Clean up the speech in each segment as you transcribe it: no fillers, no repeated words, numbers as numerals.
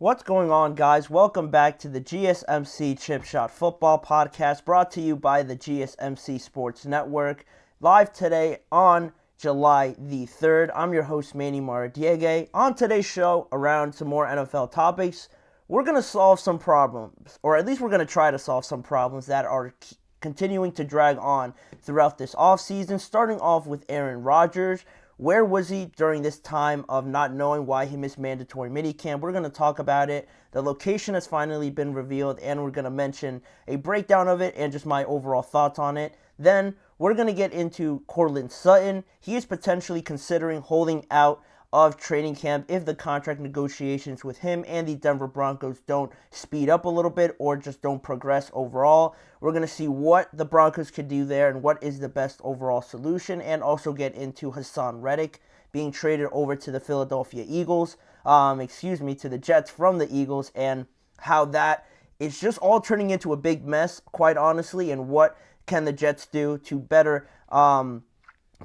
What's going on, guys? Welcome back to the GSMC Chip Shot Football Podcast, brought to you by the GSMC Sports Network. Live today on July the 3rd. I'm your host, Manny Maradiege. On today's show, around some more NFL topics, we're going to solve some problems, or at least we're going to try to solve some problems that are continuing to drag on throughout this offseason, starting off with Aaron Rodgers. Where was he during this time of not knowing why he missed mandatory minicamp? We're going to talk about it. The location has finally been revealed, and we're going to mention a breakdown of it and just my overall thoughts on it. Then we're going to get into Courtland Sutton. He is potentially considering holding out of training camp if the contract negotiations with him and the Denver Broncos don't speed up a little bit or just don't progress overall. We're going to see what the Broncos could do there and what is the best overall solution, and also get into Haason Reddick being traded over to the Philadelphia Eagles, to the Jets from the Eagles, and how that is just all turning into a big mess, quite honestly, and what can the Jets do to better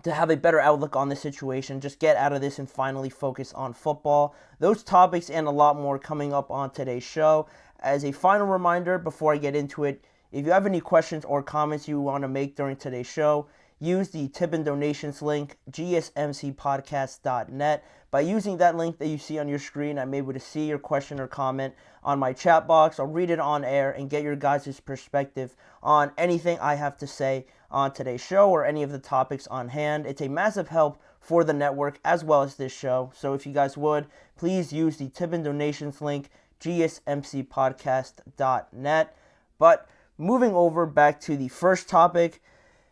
to have a better outlook on the situation, just get out of this and finally focus on football. Those topics and a lot more coming up on today's show. As a final reminder, before I get into it, if you have any questions or comments you want to make during today's show, use the tip and donations link, gsmcpodcast.net. By using that link that you see on your screen, I'm able to see your question or comment on my chat box. I'll read it on air and get your guys' perspective on anything I have to say on today's show or any of the topics on hand. It's a massive help for the network as well as this show. So if you guys would, please use the tip and donations link, gsmcpodcast.net. But moving over back to the first topic,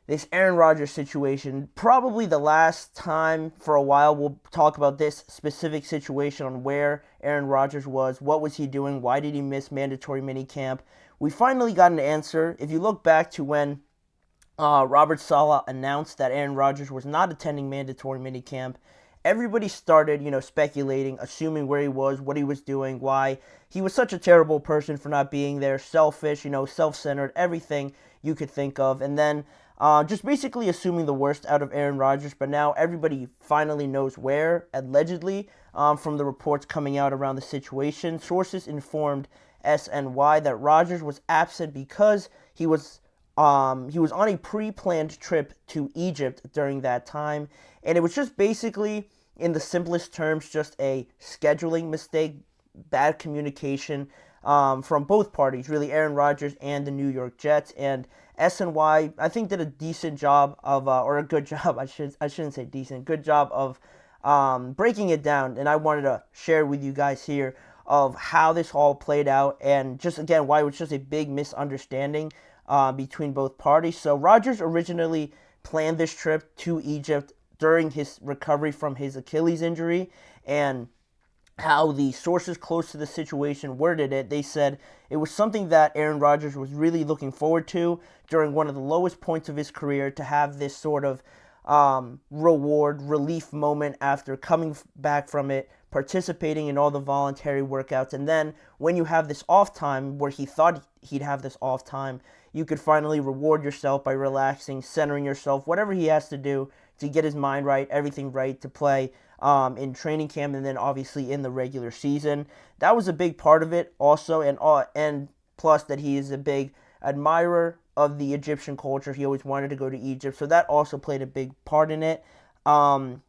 this Aaron Rodgers situation. Probably the last time for a while we'll talk about this specific situation on where Aaron Rodgers was, what was he doing, why did he miss mandatory minicamp. We finally got an answer. If you look back to when Robert Saleh announced that Aaron Rodgers was not attending mandatory minicamp, everybody started, speculating, assuming where he was, what he was doing, why he was such a terrible person for not being there, selfish, self-centered, everything you could think of. And then just basically assuming the worst out of Aaron Rodgers, but now everybody finally knows where, allegedly, from the reports coming out around the situation. Sources informed SNY that Rodgers was absent because he was on a pre-planned trip to Egypt during that time, and it was just basically, in the simplest terms, just a scheduling mistake, bad communication from both parties, really, Aaron Rodgers and the New York Jets. And SNY, I think, did a decent job of, or a good job, I shouldn't say decent, good job of breaking it down, and I wanted to share with you guys here of how this all played out, and just, again, why it was just a big misunderstanding between both parties. So Rodgers originally planned this trip to Egypt during his recovery from his Achilles injury, and how the sources close to the situation worded it, they said it was something that Aaron Rodgers was really looking forward to during one of the lowest points of his career, to have this sort of relief moment after coming back from it, participating in all the voluntary workouts. And then when you have this off time, where he thought he'd have this off time, you could finally reward yourself by relaxing, centering yourself, whatever he has to do to get his mind right, everything right to play in training camp, and then obviously in the regular season. That was a big part of it also, and plus that he is a big admirer of the Egyptian culture. He always wanted to go to Egypt, so that also played a big part in it.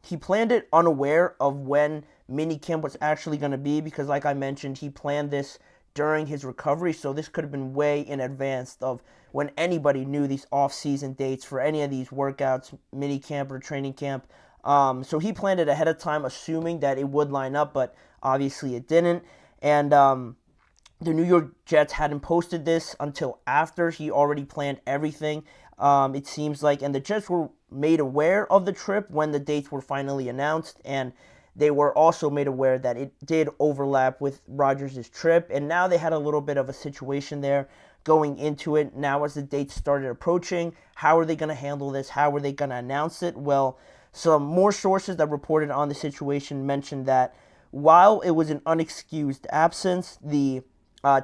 He planned it unaware of when minicamp was actually going to be, because like I mentioned, he planned this during his recovery, so this could have been way in advance of when anybody knew these off-season dates for any of these workouts, minicamp or training camp. So he planned it ahead of time, assuming that it would line up, but obviously it didn't. And the New York Jets hadn't posted this until after he already planned everything, it seems like. And the Jets were made aware of the trip when the dates were finally announced, and they were also made aware that it did overlap with Rodgers' trip. And now they had a little bit of a situation there going into it. Now as the dates started approaching, how are they going to handle this? How are they going to announce it? Well, some more sources that reported on the situation mentioned that while it was an unexcused absence, the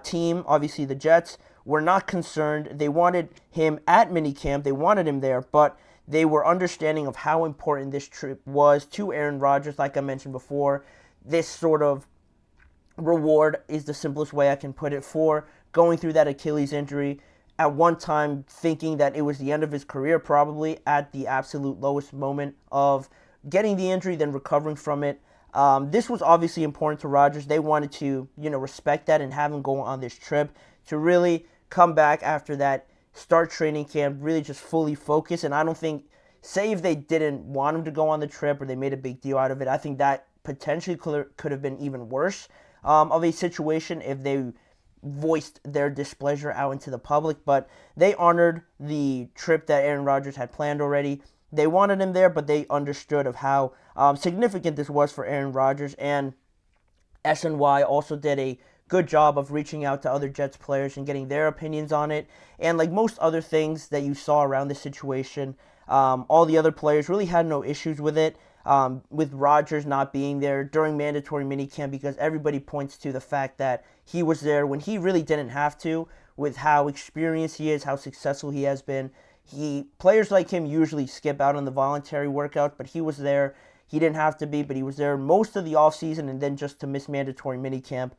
team, obviously the Jets, were not concerned. They wanted him at minicamp. They wanted him there, but they were understanding of how important this trip was to Aaron Rodgers. Like I mentioned before, this sort of reward is the simplest way I can put it for going through that Achilles injury. At one time, thinking that it was the end of his career, probably at the absolute lowest moment of getting the injury, then recovering from it. This was obviously important to Rodgers. They wanted to, respect that and have him go on this trip to really come back after that, start training camp, really just fully focus. And I don't think, say if they didn't want him to go on the trip or they made a big deal out of it, I think that potentially could have been even worse of a situation if they voiced their displeasure out into the public. But they honored the trip that Aaron Rodgers had planned already. They wanted him there, but they understood of how significant this was for Aaron Rodgers. And SNY also did a good job of reaching out to other Jets players and getting their opinions on it. And like most other things that you saw around this situation, all the other players really had no issues with it. With Rodgers not being there during mandatory minicamp, because everybody points to the fact that he was there when he really didn't have to, with how experienced he is, how successful he has been. Players like him usually skip out on the voluntary workouts, but he was there. He didn't have to be, but he was there most of the offseason, and then just to miss mandatory minicamp.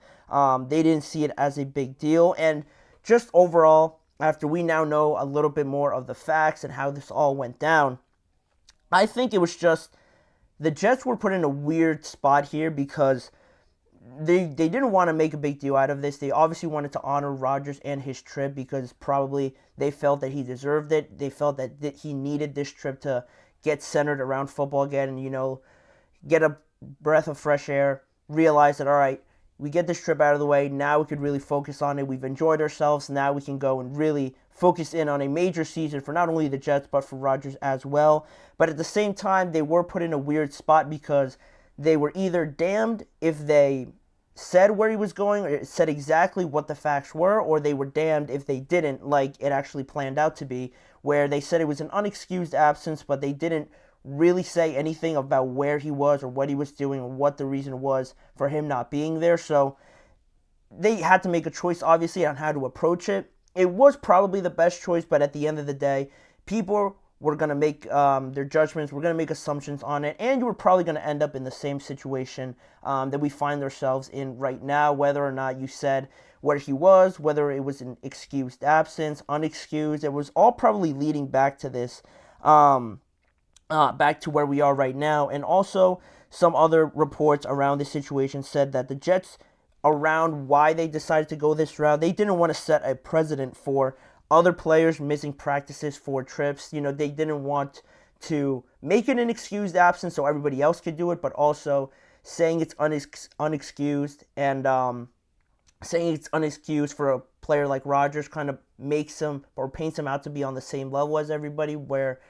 They didn't see it as a big deal. And just overall, after we now know a little bit more of the facts and how this all went down, I think it was just the Jets were put in a weird spot here because they didn't want to make a big deal out of this. They obviously wanted to honor Rodgers and his trip because probably they felt that he deserved it. They felt that he needed this trip to get centered around football again and, get a breath of fresh air, realize that, all right, we get this trip out of the way. Now we could really focus on it. We've enjoyed ourselves. Now we can go and really focus in on a major season for not only the Jets, but for Rodgers as well. But at the same time, they were put in a weird spot because they were either damned if they said where he was going or said exactly what the facts were, or they were damned if they didn't, like it actually planned out to be, where they said it was an unexcused absence, but they didn't really say anything about where he was or what he was doing or what the reason was for him not being there. So they had to make a choice, obviously, on how to approach it. It was probably the best choice, but at the end of the day, people were going to make their judgments. We're going to make assumptions on it, and you were probably going to end up in the same situation that we find ourselves in right now, whether or not you said where he was, whether it was an excused absence, unexcused. It was all probably leading back to this, back to where we are right now. And also, some other reports around this situation said that the Jets, around why they decided to go this route, they didn't want to set a precedent for other players missing practices for trips. They didn't want to make it an excused absence so everybody else could do it, but also saying it's unexcused and saying it's unexcused for a player like Rodgers kind of makes him or paints him out to be on the same level as everybody, where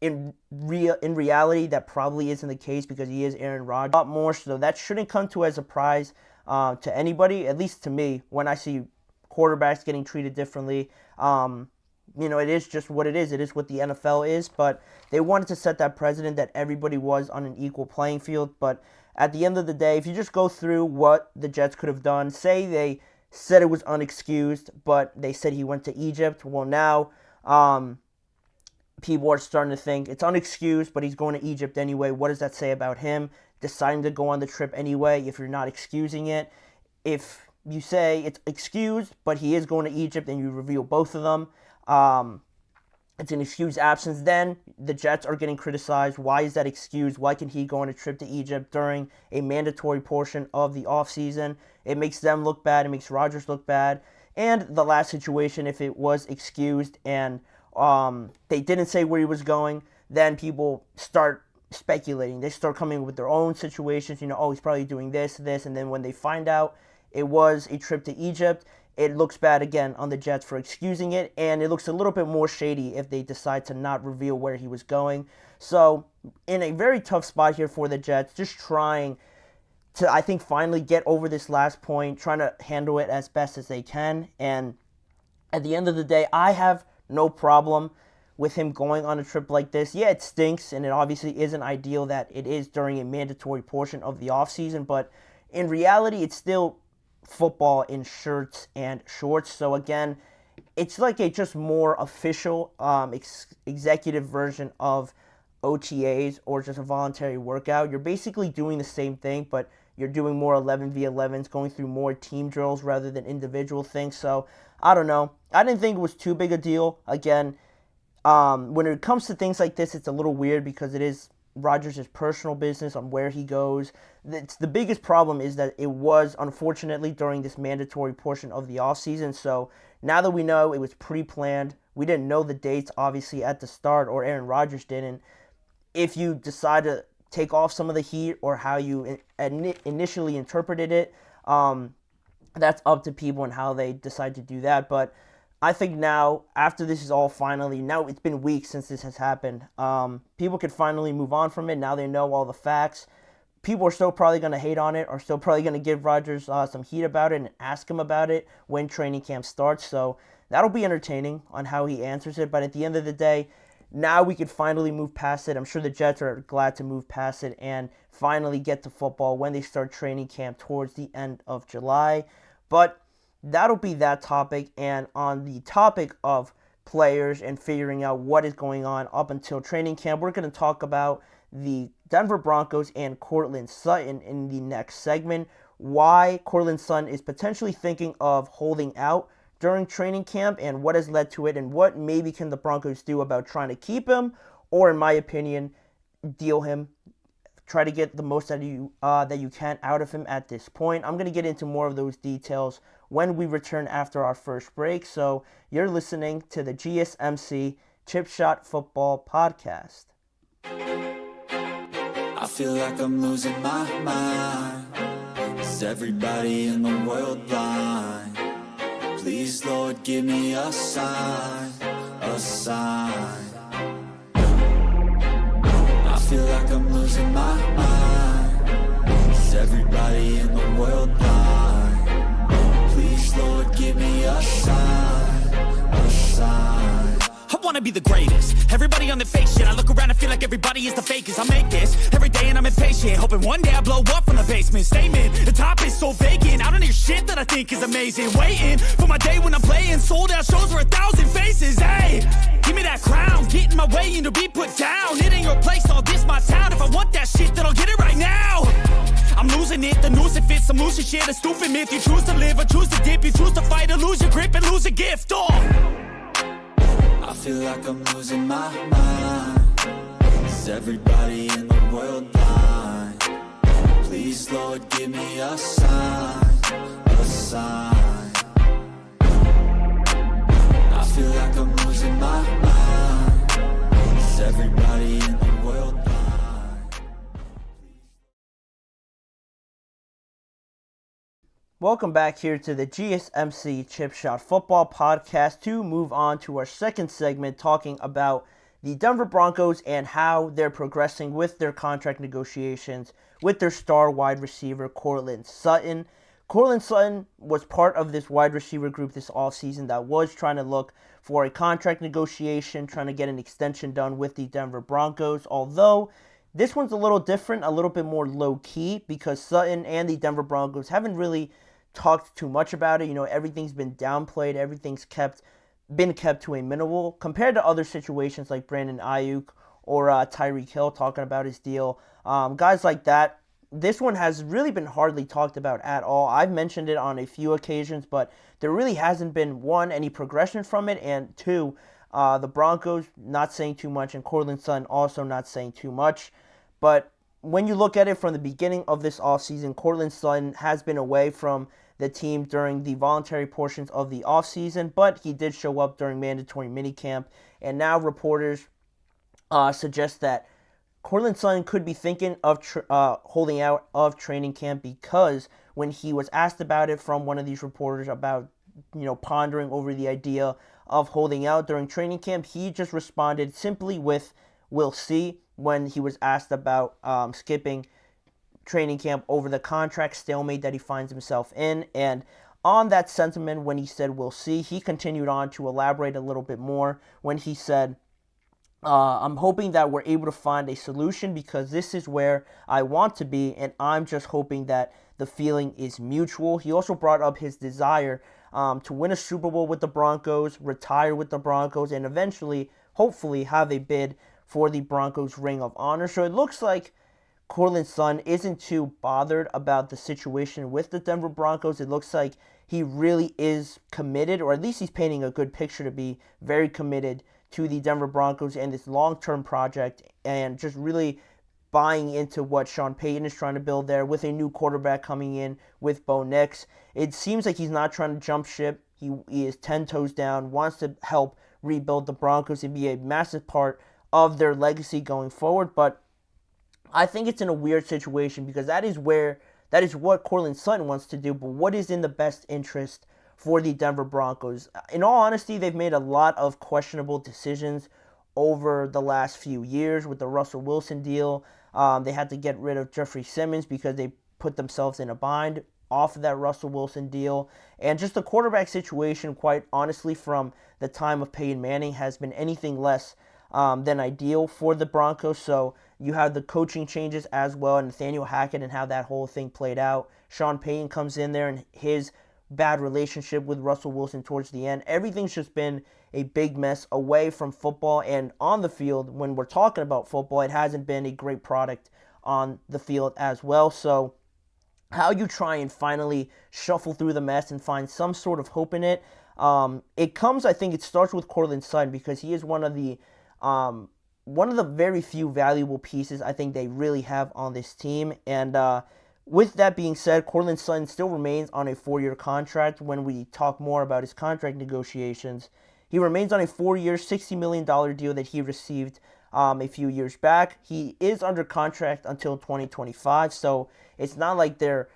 in reality that probably isn't the case because he is Aaron Rodgers. A lot more, so that shouldn't come to as a surprise to anybody, at least to me, when I see quarterbacks getting treated differently. It is just what it is. It is what the NFL is, but they wanted to set that precedent that everybody was on an equal playing field. But at the end of the day, if you just go through what the Jets could have done, say they said it was unexcused, but they said he went to Egypt. Well, now people are starting to think it's unexcused, but he's going to Egypt anyway. What does that say about him deciding to go on the trip anyway if you're not excusing it? If you say it's excused, but he is going to Egypt, and you reveal both of them, it's an excused absence, then the Jets are getting criticized. Why is that excused? Why can he go on a trip to Egypt during a mandatory portion of the offseason? It makes them look bad. It makes Rodgers look bad. And the last situation, if it was excused and they didn't say where he was going, then people start speculating. They start coming with their own situations. He's probably doing this, and then when they find out it was a trip to Egypt, it looks bad again on the Jets for excusing it, and it looks a little bit more shady if they decide to not reveal where he was going. So, in a very tough spot here for the Jets, just trying to, I think, finally get over this last point, trying to handle it as best as they can. And at the end of the day, I have no problem with him going on a trip like this. Yeah, it stinks, and it obviously isn't ideal that it is during a mandatory portion of the offseason, but in reality, it's still football in shirts and shorts. So again, it's like a just more official executive version of OTAs or just a voluntary workout. You're basically doing the same thing, but You're doing more 11v11s, going through more team drills rather than individual things. So, I don't know. I didn't think it was too big a deal. Again, when it comes to things like this, it's a little weird because it is Rodgers' personal business on where he goes. The biggest problem is that it was, unfortunately, during this mandatory portion of the offseason. So now that we know it was pre-planned, we didn't know the dates, obviously, at the start, or Aaron Rodgers didn't. If you decide to take off some of the heat or how you initially interpreted it, that's up to people and how they decide to do that. But I think now, after this is all now it's been weeks since this has happened. People could finally move on from it. Now they know all the facts. People are still probably going to hate on it, or still probably going to give Rodgers some heat about it and ask him about it when training camp starts. So that'll be entertaining on how he answers it. But at the end of the day, now we could finally move past it. I'm sure the Jets are glad to move past it and finally get to football when they start training camp towards the end of July. But that'll be that topic. And on the topic of players and figuring out what is going on up until training camp, we're going to talk about the Denver Broncos and Courtland Sutton in the next segment. Why Courtland Sutton is potentially thinking of holding out during training camp and what has led to it, and what maybe can the Broncos do about trying to keep him, or in my opinion, deal him. Try to get the most that you can out of him at this point. I'm going to get into more of those details when we return after our first break. So you're listening to the GSMC Chip Shot Football Podcast. I feel like I'm losing my mind. Is everybody in the world blind? Please, Lord, give me a sign, a sign. I feel like I'm losing my mind. Is everybody in the world blind? Please, Lord, give me a sign, a sign. I wanna be the greatest. Everybody on the fake shit. I look around and feel like everybody is the fakest. I make this every day and I'm impatient, hoping one day I blow up from the basement. Statement, the top is so vacant. I don't hear shit that I think is amazing. Waiting for my day when I'm playing sold out shows for 1,000 faces. Hey, give me that crown, get in my way and to be put down. It ain't your place, all this my town. If I want that shit, then I'll get it right now. I'm losing it, the noose it fits. I'm losing shit, a stupid myth. You choose to live or choose to dip. You choose to fight or lose your grip and lose a gift. I feel like I'm losing my mind. Is everybody in the world blind? Please, Lord, give me a sign, a sign. I feel like I'm losing my mind. Is everybody in the world blind? Welcome back here to the GSMC Chip Shot Football Podcast to move on to our second segment talking about the Denver Broncos and how they're progressing with their contract negotiations with their star wide receiver, Courtland Sutton. Courtland Sutton was part of this wide receiver group this offseason that was trying to look for a contract negotiation, trying to get an extension done with the Denver Broncos, although this one's a little different, a little bit more low-key, because Sutton and the Denver Broncos haven't really talked too much about it. You know, everything's been downplayed, everything's been kept to a minimal compared to other situations like Brandon Ayuk or Tyreek Hill talking about his deal. Guys like that. This one has really been hardly talked about at all. I've mentioned it on a few occasions, but there really hasn't been, one, any progression from it, and two, the Broncos not saying too much, and Courtland Sutton also not saying too much. But when you look at it from the beginning of this offseason, Courtland Sutton has been away from the team during the voluntary portions of the offseason, but he did show up during mandatory minicamp, and now reporters suggest that Courtland Sutton could be thinking of holding out of training camp, because when he was asked about it from one of these reporters about, pondering over the idea of holding out during training camp, he just responded simply with, "We'll see," when he was asked about skipping training camp over the contract stalemate that he finds himself in. And on that sentiment, when he said, "We'll see," he continued on to elaborate a little bit more when he said, "I'm hoping that we're able to find a solution, because this is where I want to be, and I'm just hoping that the feeling is mutual." He also brought up his desire to win a Super Bowl with the Broncos, retire with the Broncos, and eventually, hopefully, have a bid for the Broncos Ring of Honor. So it looks like Courtland Sutton isn't too bothered about the situation with the Denver Broncos. It looks like he really is committed, or at least he's painting a good picture to be very committed to the Denver Broncos and this long-term project, and just really buying into what Sean Payton is trying to build there with a new quarterback coming in with Bo Nix. It seems like he's not trying to jump ship. He is 10 toes down, wants to help rebuild the Broncos and be a massive part of their legacy going forward. But I think it's in a weird situation because that is what Courtland Sutton wants to do, but what is in the best interest for the Denver Broncos? In all honesty, they've made a lot of questionable decisions over the last few years with the Russell Wilson deal. They had to get rid of Jeffrey Simmons because they put themselves in a bind off of that Russell Wilson deal. And just the quarterback situation, quite honestly, from the time of Peyton Manning has been anything less than ideal for the Broncos. So you have the coaching changes as well, and Nathaniel Hackett and how that whole thing played out. Sean Payton comes in there and his bad relationship with Russell Wilson towards the end. Everything's just been a big mess away from football, and on the field, when we're talking about football, it hasn't been a great product on the field as well. So how you try and finally shuffle through the mess and find some sort of hope in it, I think it starts with Courtland Sutton because he is one of the very few valuable pieces I think they really have on this team. And with that being said, Courtland Sutton still remains on a 4-year contract. When we talk more about his contract negotiations, he remains on a 4-year, $60 million deal that he received a few years back. He is under contract until 2025, so it's not like they're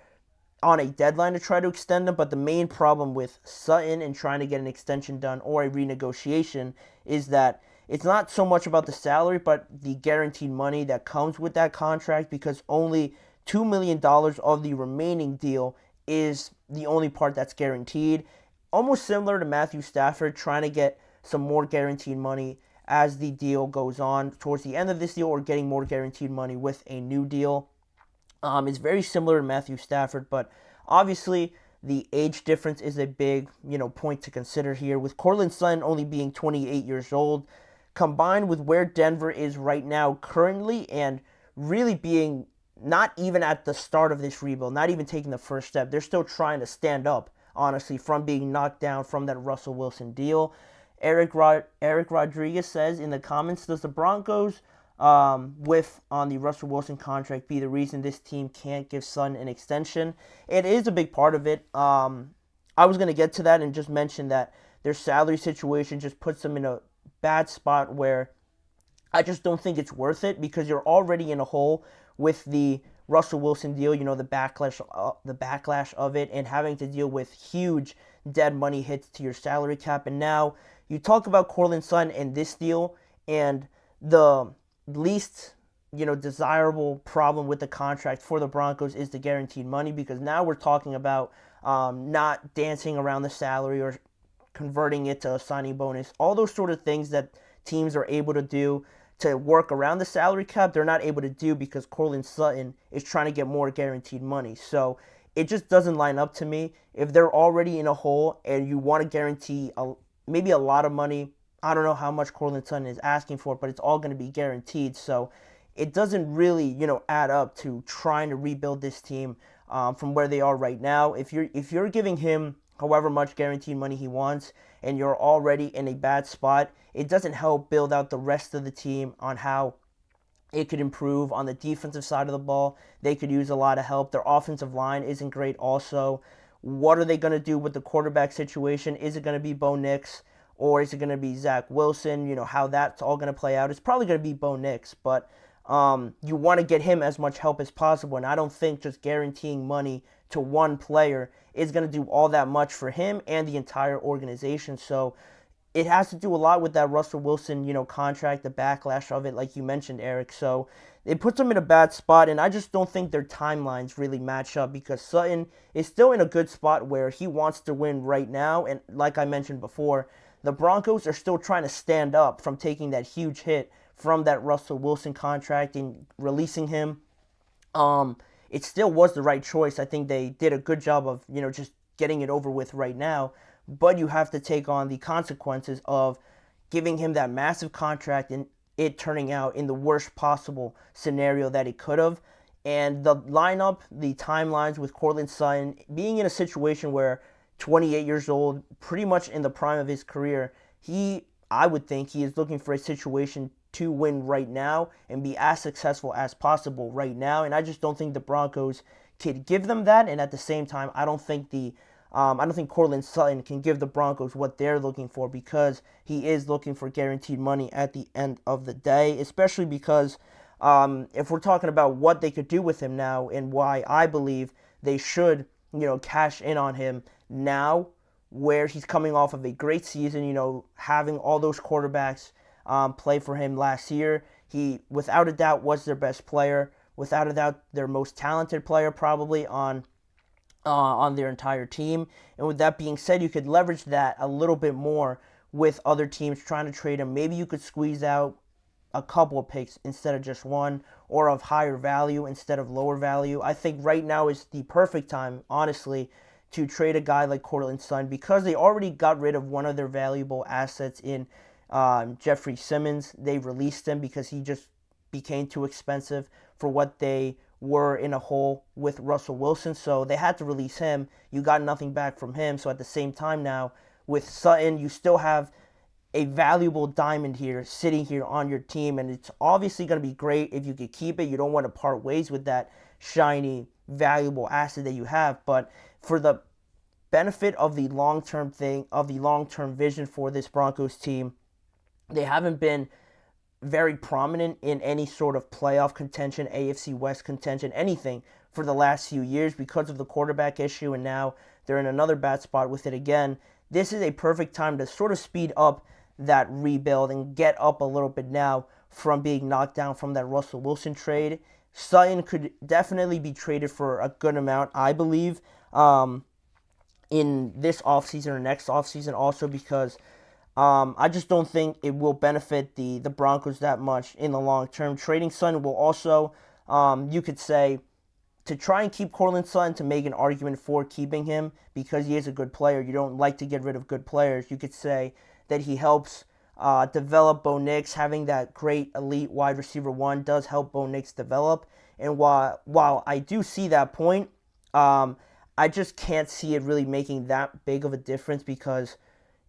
on a deadline to try to extend him, but the main problem with Sutton and trying to get an extension done or a renegotiation is that it's not so much about the salary, but the guaranteed money that comes with that contract, because only $2 million of the remaining deal is the only part that's guaranteed. Almost similar to Matthew Stafford trying to get some more guaranteed money as the deal goes on towards the end of this deal, or getting more guaranteed money with a new deal. It's very similar to Matthew Stafford, but obviously the age difference is a big, point to consider here. With Courtland Sutton only being 28 years old, combined with where Denver is right now currently, and really being not even at the start of this rebuild, not even taking the first step. They're still trying to stand up, honestly, from being knocked down from that Russell Wilson deal. Eric Rodriguez says in the comments, does the Broncos whiff on the Russell Wilson contract be the reason this team can't give Sutton an extension? It is a big part of it. I was going to get to that and just mention that their salary situation just puts them in a bad spot where I just don't think it's worth it, because you're already in a hole with the Russell Wilson deal, the backlash of it, and having to deal with huge dead money hits to your salary cap. And now you talk about Courtland Sutton and this deal, and the least desirable problem with the contract for the Broncos is the guaranteed money, because now we're talking about not dancing around the salary or converting it to a signing bonus. All those sort of things that teams are able to do to work around the salary cap, they're not able to do because Courtland Sutton is trying to get more guaranteed money. So it just doesn't line up to me. If they're already in a hole and you want to guarantee maybe a lot of money, I don't know how much Courtland Sutton is asking for, but it's all going to be guaranteed. So it doesn't really, add up to trying to rebuild this team from where they are right now. If you're giving him however much guaranteed money he wants, and you're already in a bad spot, it doesn't help build out the rest of the team on how it could improve. On the defensive side of the ball, they could use a lot of help. Their offensive line isn't great also. What are they going to do with the quarterback situation? Is it going to be Bo Nix, or is it going to be Zach Wilson? How that's all going to play out. It's probably going to be Bo Nix, but you want to get him as much help as possible, and I don't think just guaranteeing money to one player is going to do all that much for him and the entire organization. So it has to do a lot with that Russell Wilson, contract, the backlash of it, like you mentioned, Eric. So it puts them in a bad spot, and I just don't think their timelines really match up, because Sutton is still in a good spot where he wants to win right now, and like I mentioned before, the Broncos are still trying to stand up from taking that huge hit from that Russell Wilson contract and releasing him. It still was the right choice. I think they did a good job of, just getting it over with right now. But you have to take on the consequences of giving him that massive contract and it turning out in the worst possible scenario that it could have. And the lineup, the timelines with Courtland Sutton being in a situation where 28 years old, pretty much in the prime of his career, I would think he is looking for a situation to win right now and be as successful as possible right now. And I just don't think the Broncos could give them that. And at the same time, I don't think Courtland Sutton can give the Broncos what they're looking for, because he is looking for guaranteed money at the end of the day, especially because if we're talking about what they could do with him now and why I believe they should, cash in on him now, where he's coming off of a great season, having all those quarterbacks play for him last year. He, without a doubt, was their best player, without a doubt, their most talented player probably on their entire team. And with that being said, you could leverage that a little bit more with other teams trying to trade him. Maybe you could squeeze out a couple of picks instead of just one, or of higher value instead of lower value. I think right now is the perfect time, honestly, to trade a guy like Courtland Sutton, because they already got rid of one of their valuable assets in Jeffrey Simmons. They released him because he just became too expensive for what they were in a hole with Russell Wilson, so they had to release him. You got nothing back from him, so at the same time now, with Sutton, you still have a valuable diamond here, sitting here on your team, and it's obviously going to be great if you could keep it. You don't want to part ways with that shiny, valuable asset that you have, but for the benefit of the long-term vision for this Broncos team, they haven't been very prominent in any sort of playoff contention, AFC West contention, anything for the last few years because of the quarterback issue, and now they're in another bad spot with it again. This is a perfect time to sort of speed up that rebuild and get up a little bit now from being knocked down from that Russell Wilson trade. Sutton could definitely be traded for a good amount, I believe, in this offseason or next offseason also, because I just don't think it will benefit the Broncos that much in the long term. Trading Sutton will also, you could say, to try and keep Courtland Sutton, to make an argument for keeping him because he is a good player. You don't like to get rid of good players. You could say that he helps develop Bo Nix. Having that great elite wide receiver one does help Bo Nix develop. And while I do see that point, I just can't see it really making that big of a difference, because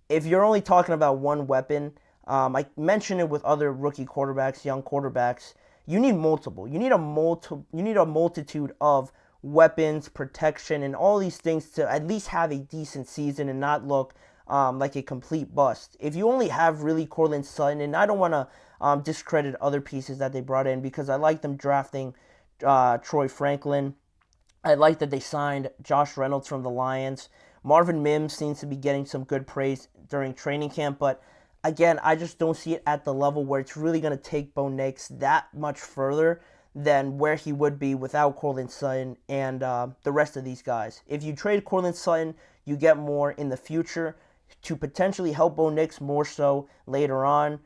if you're only talking about one weapon, I mentioned it with other rookie quarterbacks, young quarterbacks, you need multiple. You need a multitude of weapons, protection, and all these things to at least have a decent season and not look like a complete bust. If you only have really Courtland Sutton, and I don't want to discredit other pieces that they brought in, because I like them drafting Troy Franklin. I like that they signed Josh Reynolds from the Lions. Marvin Mims seems to be getting some good praise during training camp, but again, I just don't see it at the level where it's really going to take Bo Nix that much further than where he would be without Courtland Sutton and the rest of these guys. If you trade Courtland Sutton, you get more in the future to potentially help Bo Nix more so later on.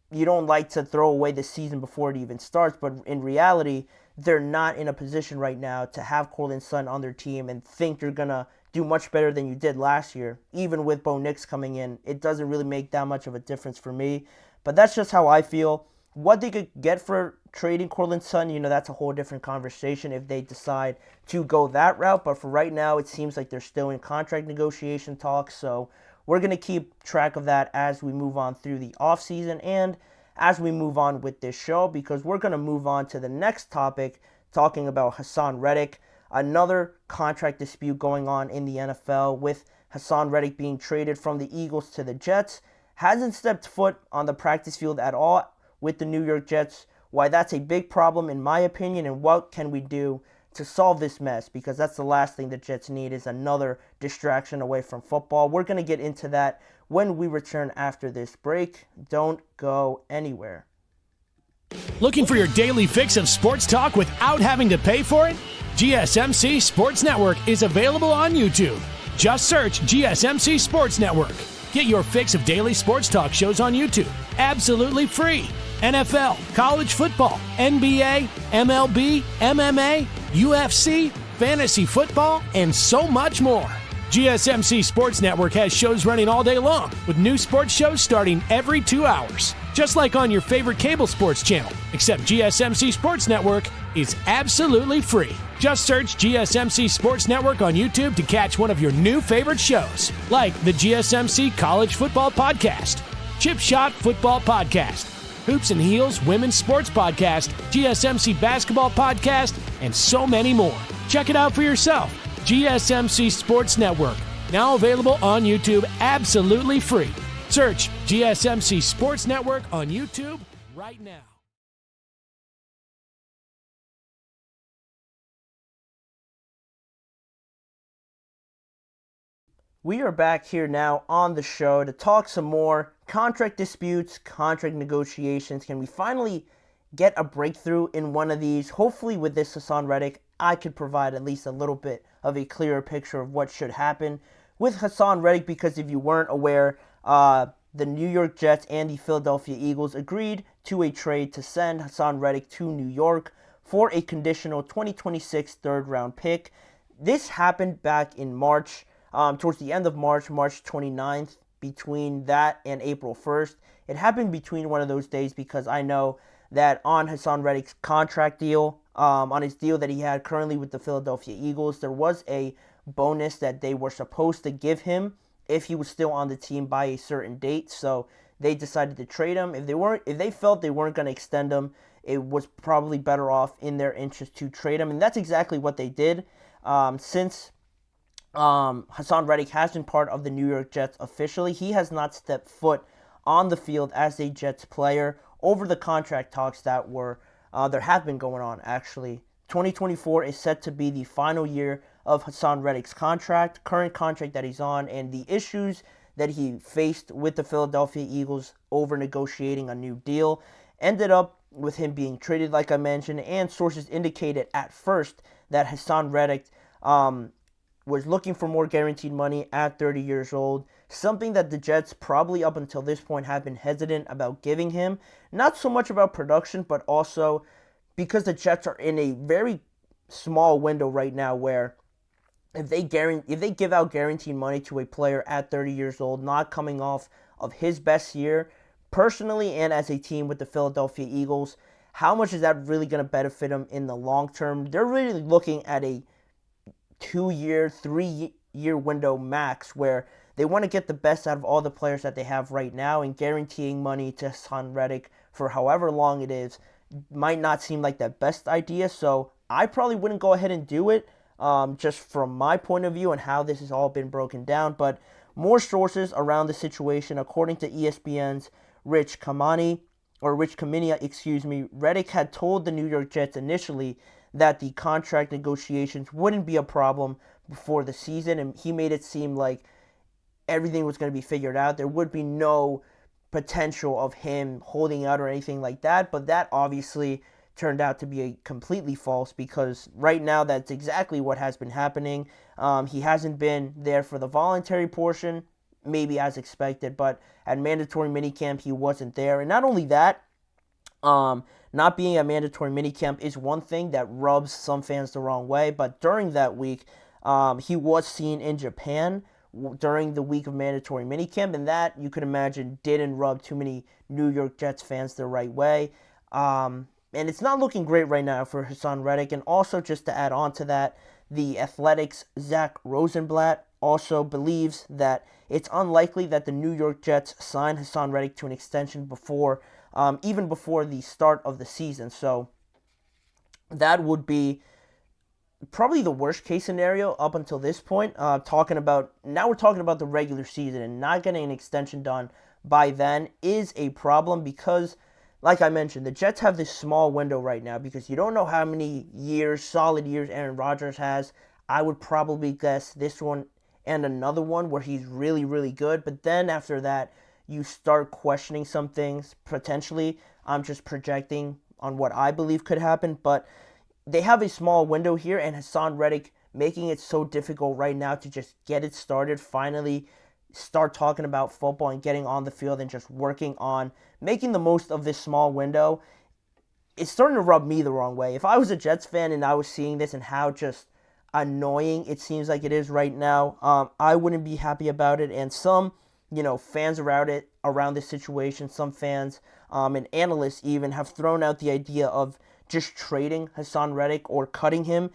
You don't like to throw away the season before it even starts, but in reality, they're not in a position right now to have Courtland Sutton on their team and think you're going to do much better than you did last year. Even with Bo Nix coming in, it doesn't really make that much of a difference for me. But that's just how I feel. What they could get for trading Courtland Sutton, that's a whole different conversation if they decide to go that route. But for right now, it seems like they're still in contract negotiation talks. So we're going to keep track of that as we move on through the offseason and as we move on with this show, because we're going to move on to the next topic, talking about Haason Reddick. Another contract dispute going on in the NFL with Haason Reddick being traded from the Eagles to the Jets. Hasn't stepped foot on the practice field at all with the New York Jets. Why that's a big problem in my opinion, and what can we do to solve this mess, because that's the last thing the Jets need, is another distraction away from football. We're going to get into that when we return after this break. Don't go anywhere. Looking for your daily fix of sports talk without having to pay for it? GSMC Sports Network is available on YouTube. Just search GSMC Sports Network. Get your fix of daily sports talk shows on YouTube, absolutely free. NFL, college football, NBA, MLB, MMA, UFC, fantasy football, and so much more. GSMC Sports Network has shows running all day long, with new sports shows starting every 2 hours. Just like on your favorite cable sports channel, except GSMC Sports Network is absolutely free. Just search GSMC Sports Network on YouTube to catch one of your new favorite shows, like the GSMC College Football Podcast, Chip Shot Football Podcast, Hoops and Heels Women's Sports Podcast, GSMC Basketball Podcast, and so many more. Check it out for yourself. GSMC Sports Network, now available on YouTube absolutely free. Search GSMC Sports Network on YouTube right now. We are back here now on the show to talk some more contract disputes, contract negotiations. Can we finally get a breakthrough in one of these? Hopefully with this Haason Reddick, I could provide at least a little bit of a clearer picture of what should happen with Haason Reddick, because if you weren't aware, the New York Jets and the Philadelphia Eagles agreed to a trade to send Haason Reddick to New York for a conditional 2026 third-round pick. This happened back in March, towards the end of March, March 29th, between that and April 1st. It happened between one of those days because I know that on Haason Reddick's contract deal, on his deal that he had currently with the Philadelphia Eagles, there was a bonus that they were supposed to give him if he was still on the team by a certain date. So they decided to trade him. If they felt they weren't going to extend him, it was probably better off in their interest to trade him, and that's exactly what they did. Since Haason Reddick has been part of the New York Jets officially, he has not stepped foot on the field as a Jets player over the contract talks that there have been going on, actually. 2024 is set to be the final year of Haason Reddick's current contract that he's on, and the issues that he faced with the Philadelphia Eagles over negotiating a new deal ended up with him being traded, like I mentioned, and sources indicated at first that Haason Reddick was looking for more guaranteed money at 30 years old, something that the Jets probably up until this point have been hesitant about giving him. Not so much about production, but also because the Jets are in a very small window right now where if they give out guaranteed money to a player at 30 years old, not coming off of his best year, personally and as a team with the Philadelphia Eagles, how much is that really going to benefit him in the long term? They're really looking at a 2-year, 3-year window max where they want to get the best out of all the players that they have right now, and guaranteeing money to Haason Reddick for however long it is might not seem like the best idea. So I probably wouldn't go ahead and do it, just from my point of view and how this has all been broken down. But more sources around the situation, according to ESPN's Rich Kamania, Reddick had told the New York Jets initially that the contract negotiations wouldn't be a problem before the season, and he made it seem like everything was going to be figured out. There would be no potential of him holding out or anything like that, but that obviously turned out to be completely false, because right now that's exactly what has been happening. He hasn't been there for the voluntary portion, maybe as expected, but at mandatory minicamp he wasn't there. And not only that, not being at mandatory minicamp is one thing that rubs some fans the wrong way, but during that week, he was seen in Japan during the week of mandatory minicamp, and that, you could imagine, didn't rub too many New York Jets fans the right way. And it's not looking great right now for Haason Reddick. And also, just to add on to that, the Athletic's Zach Rosenblatt also believes that it's unlikely that the New York Jets sign Haason Reddick to an extension even before the start of the season. So that would be probably the worst case scenario up until this point. Now we're talking about the regular season, and not getting an extension done by then is a problem because, like I mentioned, the Jets have this small window right now because you don't know how many solid years Aaron Rodgers has. I would probably guess this one and another one where he's really, really good. But then after that, you start questioning some things, potentially. I'm just projecting on what I believe could happen. But they have a small window here, and Haason Reddick making it so difficult right now to just get it started, finally start talking about football and getting on the field and just working on making the most of this small window. It's starting to rub me the wrong way. If I was a Jets fan and I was seeing this and how just annoying it seems like it is right now. I wouldn't be happy about it, and some, fans around this situation, some fans and analysts even have thrown out the idea of just trading Haason Reddick or cutting him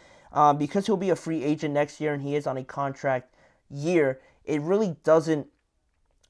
because he'll be a free agent next year and he is on a contract year. It really doesn't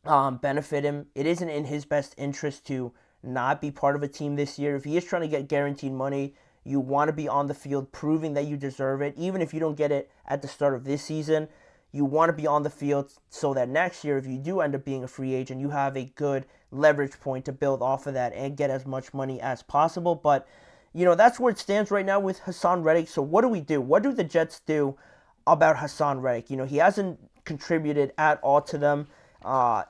benefit him. It isn't in his best interest to not be part of a team this year. If he is trying to get guaranteed money, you want to be on the field proving that you deserve it. Even if you don't get it at the start of this season, you want to be on the field so that next year, if you do end up being a free agent, you have a good leverage point to build off of that and get as much money as possible. But, that's where it stands right now with Haason Reddick. So what do we do? What do the Jets do about Haason Reddick? He hasn't contributed at all to them.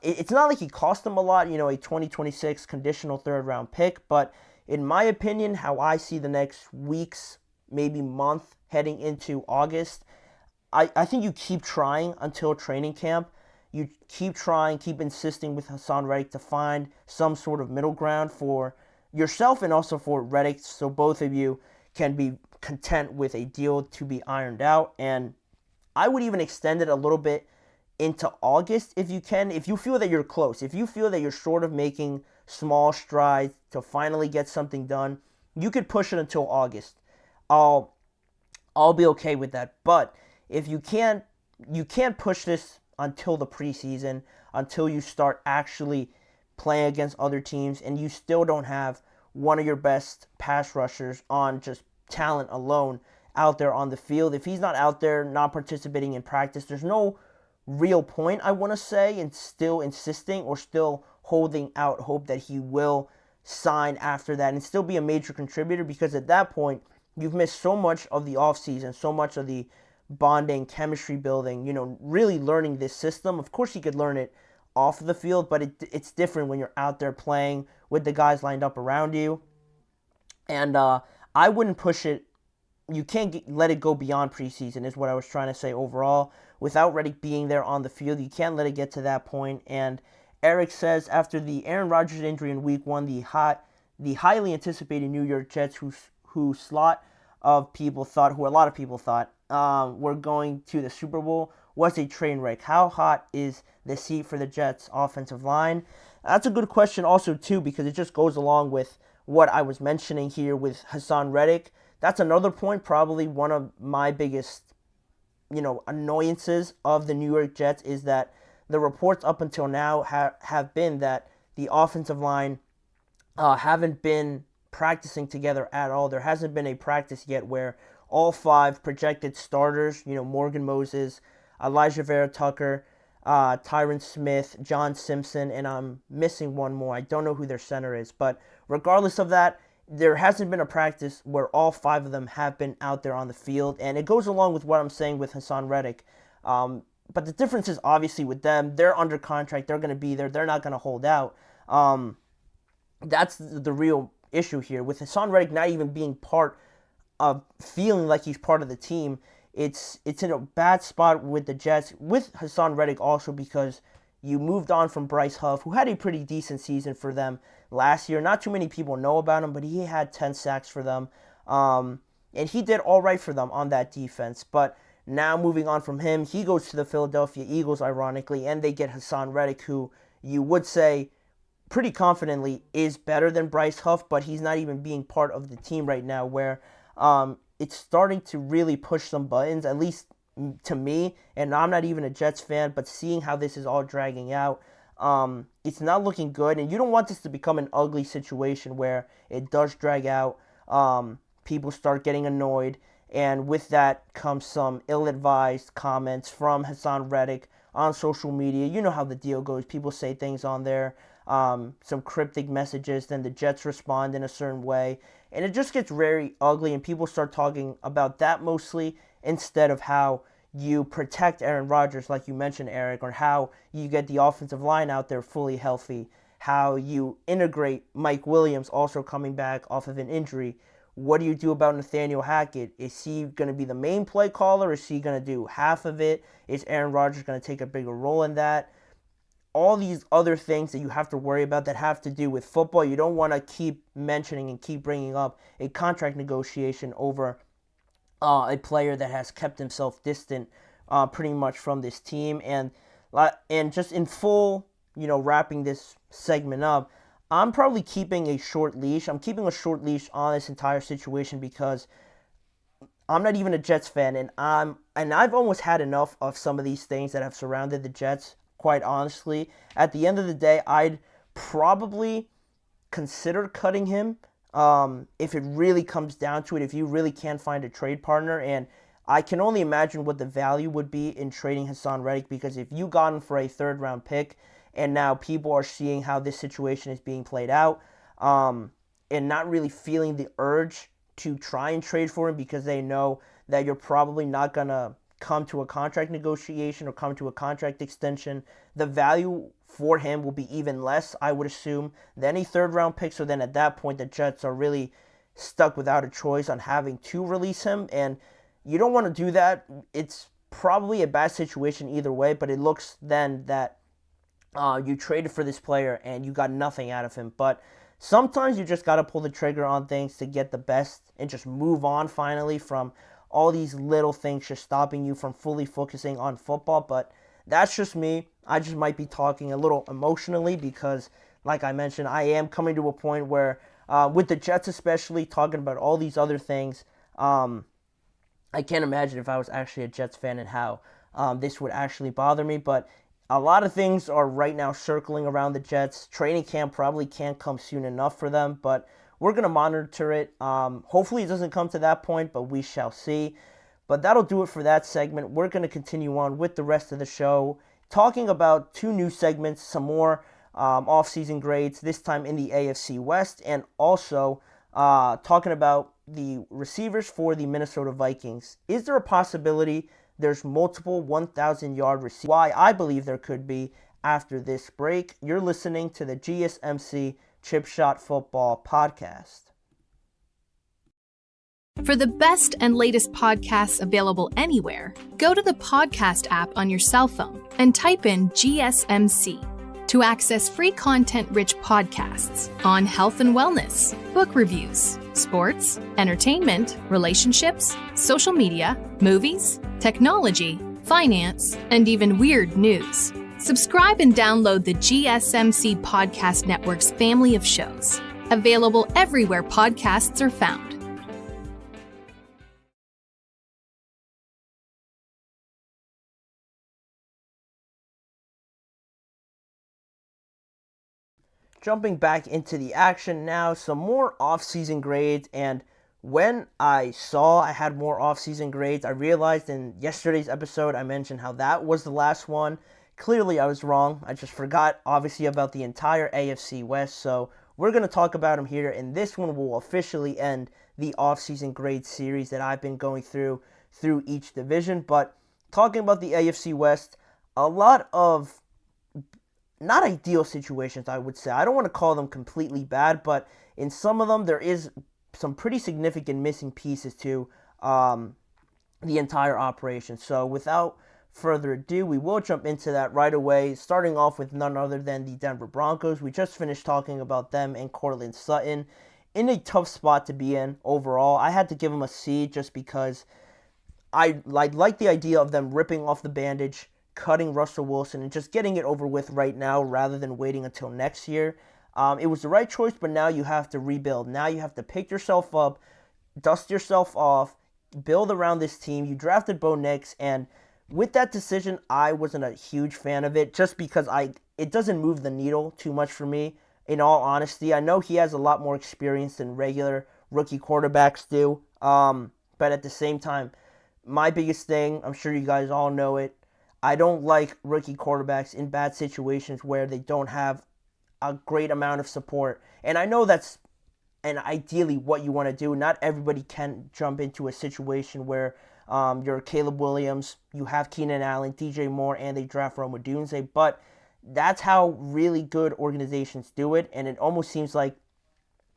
It's not like he cost them a lot, a 2026 conditional third-round pick, but in my opinion, how I see the next weeks, maybe month, heading into August, I think you keep trying until training camp. You keep trying, keep insisting with Haason Reddick to find some sort of middle ground for yourself and also for Reddick, so both of you can be content with a deal to be ironed out. And I would even extend it a little bit into August if you can, if you feel that you're close, if you feel that you're sort of making small strides to finally get something done, you could push it until August. I'll be okay with that. But if you can't push this until the preseason, until you start actually playing against other teams, and you still don't have one of your best pass rushers on just talent alone out there on the field. If he's not out there, not participating in practice, there's no real point, I want to say, in still insisting or still holding out hope that he will sign after that and still be a major contributor, because at that point, you've missed so much of the offseason, so much of the bonding, chemistry building, really learning this system. Of course, you could learn it off the field, but it's different when you're out there playing with the guys lined up around you. And I wouldn't push it. You can't let it go beyond preseason is what I was trying to say overall. Without Reddick being there on the field, you can't let it get to that point. And Eric says, after the Aaron Rodgers injury in Week 1, the highly anticipated New York Jets, who a lot of people thought were going to the Super Bowl, was a train wreck. How hot is the seat for the Jets' offensive line? That's a good question also, too, because it just goes along with what I was mentioning here with Haason Reddick. That's another point, probably one of my biggest, annoyances of the New York Jets is that the reports up until now have been that the offensive line haven't been practicing together at all. There hasn't been a practice yet where all 5 projected starters, Morgan Moses, Elijah Vera Tucker, Tyron Smith, John Simpson, and I'm missing one more. I don't know who their center is, but regardless of that, there hasn't been a practice where all 5 of them have been out there on the field, and it goes along with what I'm saying with Haason Reddick. But the difference is obviously with them, they're under contract, they're going to be there, they're not going to hold out. That's the real issue here. With Haason Reddick not even being part of, feeling like he's part of the team, it's in a bad spot with the Jets, with Haason Reddick also because you moved on from Bryce Huff, who had a pretty decent season for them last year. Not too many people know about him, but he had 10 sacks for them. And he did all right for them on that defense. But now moving on from him, he goes to the Philadelphia Eagles, ironically, and they get Haason Reddick, who you would say pretty confidently is better than Bryce Huff, but he's not even being part of the team right now, where it's starting to really push some buttons, at least to me, and I'm not even a Jets fan, but seeing how this is all dragging out, it's not looking good, and you don't want this to become an ugly situation where it does drag out, people start getting annoyed, and with that comes some ill-advised comments from Haason Reddick on social media. You know how the deal goes. People say things on there, some cryptic messages, then the Jets respond in a certain way, and it just gets very ugly, and people start talking about that mostly instead of how you protect Aaron Rodgers, like you mentioned, Eric, or how you get the offensive line out there fully healthy, how you integrate Mike Williams also coming back off of an injury. What do you do about Nathaniel Hackett? Is he going to be the main play caller? Is he going to do half of it? Is Aaron Rodgers going to take a bigger role in that? All these other things that you have to worry about that have to do with football. You don't want to keep mentioning and keep bringing up a contract negotiation over a player that has kept himself distant pretty much from this team. And just in full, wrapping this segment up, I'm probably keeping a short leash. I'm keeping a short leash on this entire situation because I'm not even a Jets fan, and I've almost had enough of some of these things that have surrounded the Jets, quite honestly. At the end of the day, I'd probably consider cutting him if it really comes down to it, if you really can't find a trade partner. And I can only imagine what the value would be in trading Haason Reddick, because if you got him for a third-round pick, and now people are seeing how this situation is being played out, and not really feeling the urge to try and trade for him because they know that you're probably not going to come to a contract negotiation or come to a contract extension, the value for him will be even less, I would assume, than a third-round pick. So then at that point, the Jets are really stuck without a choice on having to release him, and you don't want to do that. It's probably a bad situation either way, but it looks then that you traded for this player and you got nothing out of him. But sometimes you just got to pull the trigger on things to get the best and just move on finally from all these little things just stopping you from fully focusing on football. But that's just me. I just might be talking a little emotionally because, like I mentioned, I am coming to a point where, with the Jets especially, talking about all these other things, I can't imagine if I was actually a Jets fan and how this would actually bother me. But a lot of things are right now circling around the Jets. Training camp probably can't come soon enough for them, but we're going to monitor it. Hopefully it doesn't come to that point, but we shall see. But that'll do it for that segment. We're going to continue on with the rest of the show, talking about two new segments, some more off-season grades, this time in the AFC West, and also talking about the receivers for the Minnesota Vikings. Is there a possibility there's multiple 1,000-yard receivers? Why I believe there could be after this break. You're listening to the GSMC Chip Shot Football Podcast. For the best and latest podcasts available anywhere, go to the podcast app on your cell phone and type in GSMC to access free content-rich podcasts on health and wellness, book reviews, sports, entertainment, relationships, social media, movies, technology, finance, and even weird news. Subscribe and download the GSMC Podcast Network's family of shows, available everywhere podcasts are found. Jumping back into the action now, some more off-season grades. And when I saw I had more off-season grades, I realized in yesterday's episode I mentioned how that was the last one. Clearly I was wrong. I just forgot, obviously, about the entire AFC West. So we're going to talk about them here, and this one will officially end the off-season grade series that I've been going through each division. But talking about the AFC West, a lot of not ideal situations, I would say. I don't want to call them completely bad, but in some of them, there is some pretty significant missing pieces to the entire operation. So without further ado, we will jump into that right away, starting off with none other than the Denver Broncos. We just finished talking about them and Courtland Sutton in a tough spot to be in overall. I had to give them a C just because I like the idea of them ripping off the bandage, cutting Russell Wilson, and just getting it over with right now rather than waiting until next year. It was the right choice, but now you have to rebuild. Now you have to pick yourself up, dust yourself off, build around this team. You drafted Bo Nix, and with that decision, I wasn't a huge fan of it just because it doesn't move the needle too much for me, in all honesty. I know he has a lot more experience than regular rookie quarterbacks do, but at the same time, my biggest thing, I'm sure you guys all know it, I don't like rookie quarterbacks in bad situations where they don't have a great amount of support. And I know that's ideally what you want to do. Not everybody can jump into a situation where you're Caleb Williams, you have Keenan Allen, DJ Moore, and they draft Rome Odunze. But that's how really good organizations do it. And it almost seems like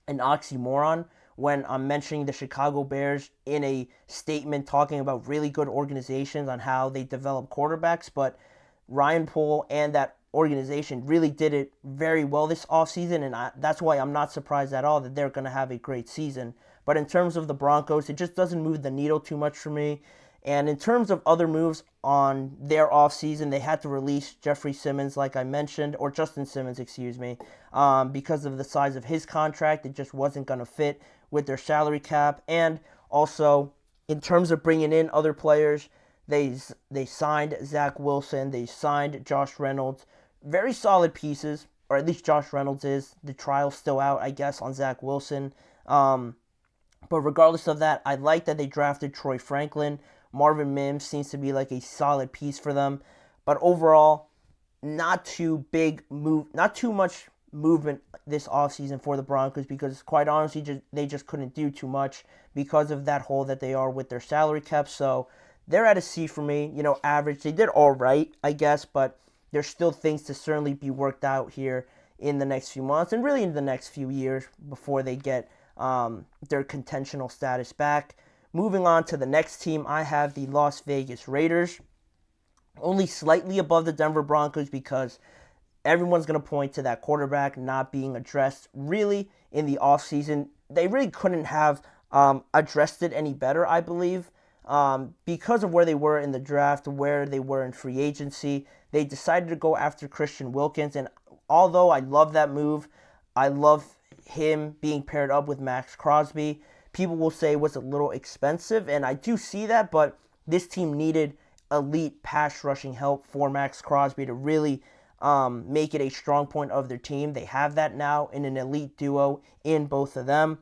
an oxymoron when I'm mentioning the Chicago Bears in a statement talking about really good organizations on how they develop quarterbacks, but Ryan Poole and that organization really did it very well this offseason, and that's why I'm not surprised at all that they're going to have a great season. But in terms of the Broncos, it just doesn't move the needle too much for me. And in terms of other moves on their offseason, they had to release Jeffrey Simmons, like I mentioned, or Justin Simmons, excuse me, because of the size of his contract. It just wasn't going to fit with their salary cap. And also, in terms of bringing in other players, they signed Zach Wilson, they signed Josh Reynolds. Very solid pieces, or at least Josh Reynolds is. The trial's still out, I guess, on Zach Wilson. But regardless of that, I like that they drafted Troy Franklin. Marvin Mims seems to be like a solid piece for them. But overall, not too much movement this offseason for the Broncos, because quite honestly, they just couldn't do too much because of that hole that they are with their salary cap. So they're at a C for me, average. They did all right, I guess, but there's still things to certainly be worked out here in the next few months and really in the next few years before they get their contentional status back. Moving on to the next team, I have the Las Vegas Raiders. Only slightly above the Denver Broncos because everyone's going to point to that quarterback not being addressed really in the offseason. They really couldn't have addressed it any better, I believe, because of where they were in the draft, where they were in free agency. They decided to go after Christian Wilkins, and although I love that move, I love him being paired up with Max Crosby. People will say it was a little expensive, and I do see that, but this team needed elite pass rushing help for Max Crosby to really make it a strong point of their team. They have that now in an elite duo in both of them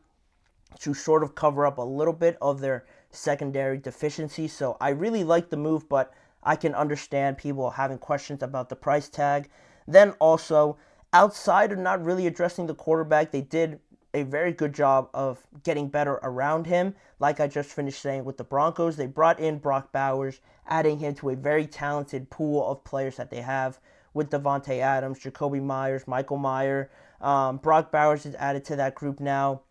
to sort of cover up a little bit of their secondary deficiency. So I really like the move, but I can understand people having questions about the price tag. Then also, outside of not really addressing the quarterback, they did a very good job of getting better around him. Like I just finished saying with the Broncos, they brought in Brock Bowers, adding him to a very talented pool of players that they have with Devontae Adams, Jacoby Myers, Michael Mayer. Brock Bowers is added to that group now.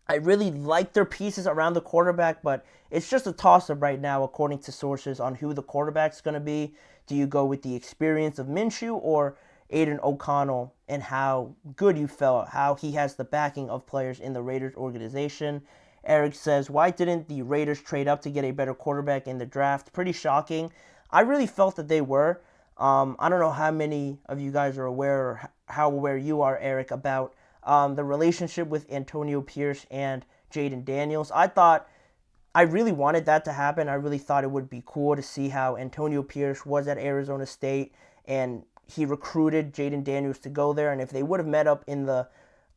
I really like their pieces around the quarterback, but it's just a toss-up right now according to sources on who the quarterback's going to be. Do you go with the experience of Minshew or Aiden O'Connell, and how good you felt, how he has the backing of players in the Raiders organization? Eric says, why didn't the Raiders trade up to get a better quarterback in the draft? Pretty shocking. I really felt that they were. I don't know how many of you guys are aware, or how aware you are, Eric, about the relationship with Antonio Pierce and Jaden Daniels. I really wanted that to happen. I really thought it would be cool to see how Antonio Pierce was at Arizona State and he recruited Jaden Daniels to go there, and if they would have met up in the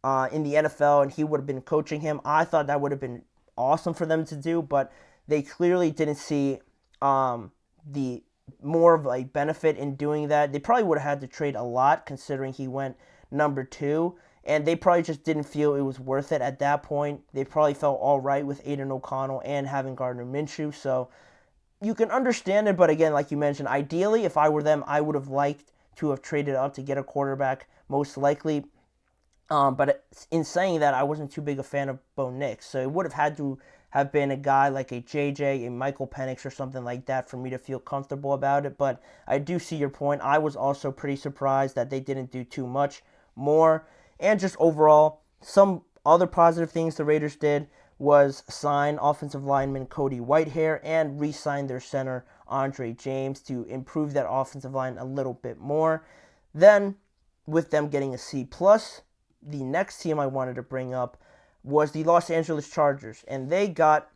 NFL and he would have been coaching him, I thought that would have been awesome for them to do. But they clearly didn't see the more of a benefit in doing that. They probably would have had to trade a lot considering he went number 2, and they probably just didn't feel it was worth it at that point. They probably felt all right with Aiden O'Connell and having Gardner Minshew, so you can understand it. But again, like you mentioned, ideally, if I were them, I would have liked to have traded up to get a quarterback, most likely. But in saying that, I wasn't too big a fan of Bo Nix, so it would have had to have been a guy like a JJ, a Michael Penix, or something like that for me to feel comfortable about it. But I do see your point. I was also pretty surprised that they didn't do too much more. And just overall, some other positive things the Raiders did was sign offensive lineman Cody Whitehair and re-sign their center Andre James to improve that offensive line a little bit more. Then, with them getting a C+, the next team I wanted to bring up was the Los Angeles Chargers, and they got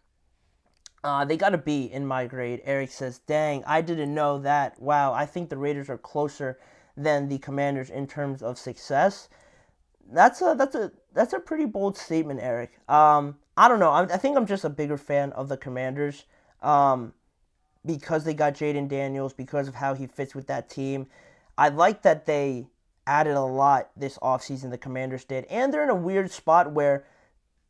a B in my grade. Eric says, dang, I didn't know that. Wow, I think the Raiders are closer than the Commanders in terms of success. That's a pretty bold statement, Eric. I don't know. I think I'm just a bigger fan of the Commanders because they got Jaden Daniels, because of how he fits with that team. I like that they added a lot this offseason, the Commanders did. And they're in a weird spot where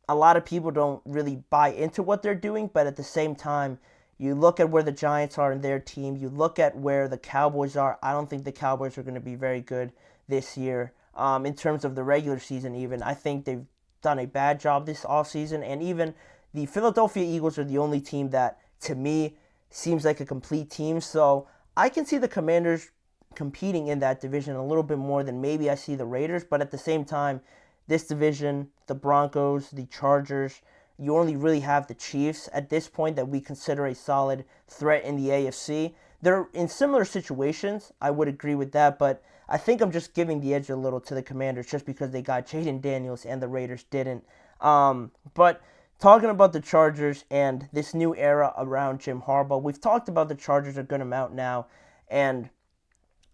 a lot of people don't really buy into what they're doing, but at the same time, you look at where the Giants are in their team, you look at where the Cowboys are. I don't think the Cowboys are going to be very good this year. In terms of the regular season even, I think they've done a bad job this offseason, and even the Philadelphia Eagles are the only team that, to me, seems like a complete team. So I can see the Commanders competing in that division a little bit more than maybe I see the Raiders, but at the same time, this division, the Broncos, the Chargers, you only really have the Chiefs at this point that we consider a solid threat in the AFC. They're in similar situations, I would agree with that, but I think I'm just giving the edge a little to the Commanders just because they got Jaden Daniels and the Raiders didn't. But talking about the Chargers and this new era around Jim Harbaugh, we've talked about the Chargers a good amount now, and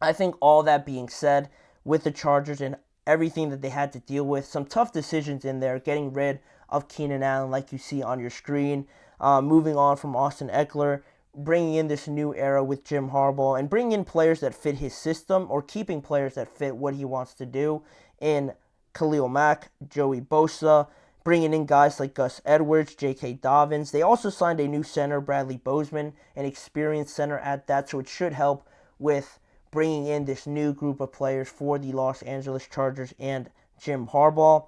I think all that being said, with the Chargers and everything that they had to deal with, some tough decisions in there, getting rid of Keenan Allen like you see on your screen, moving on from Austin Eckler, bringing in this new era with Jim Harbaugh, and bringing in players that fit his system or keeping players that fit what he wants to do in Khalil Mack, Joey Bosa, bringing in guys like Gus Edwards, J.K. Dobbins. They also signed a new center, Bradley Bozeman, an experienced center at that, so it should help with bringing in this new group of players for the Los Angeles Chargers and Jim Harbaugh.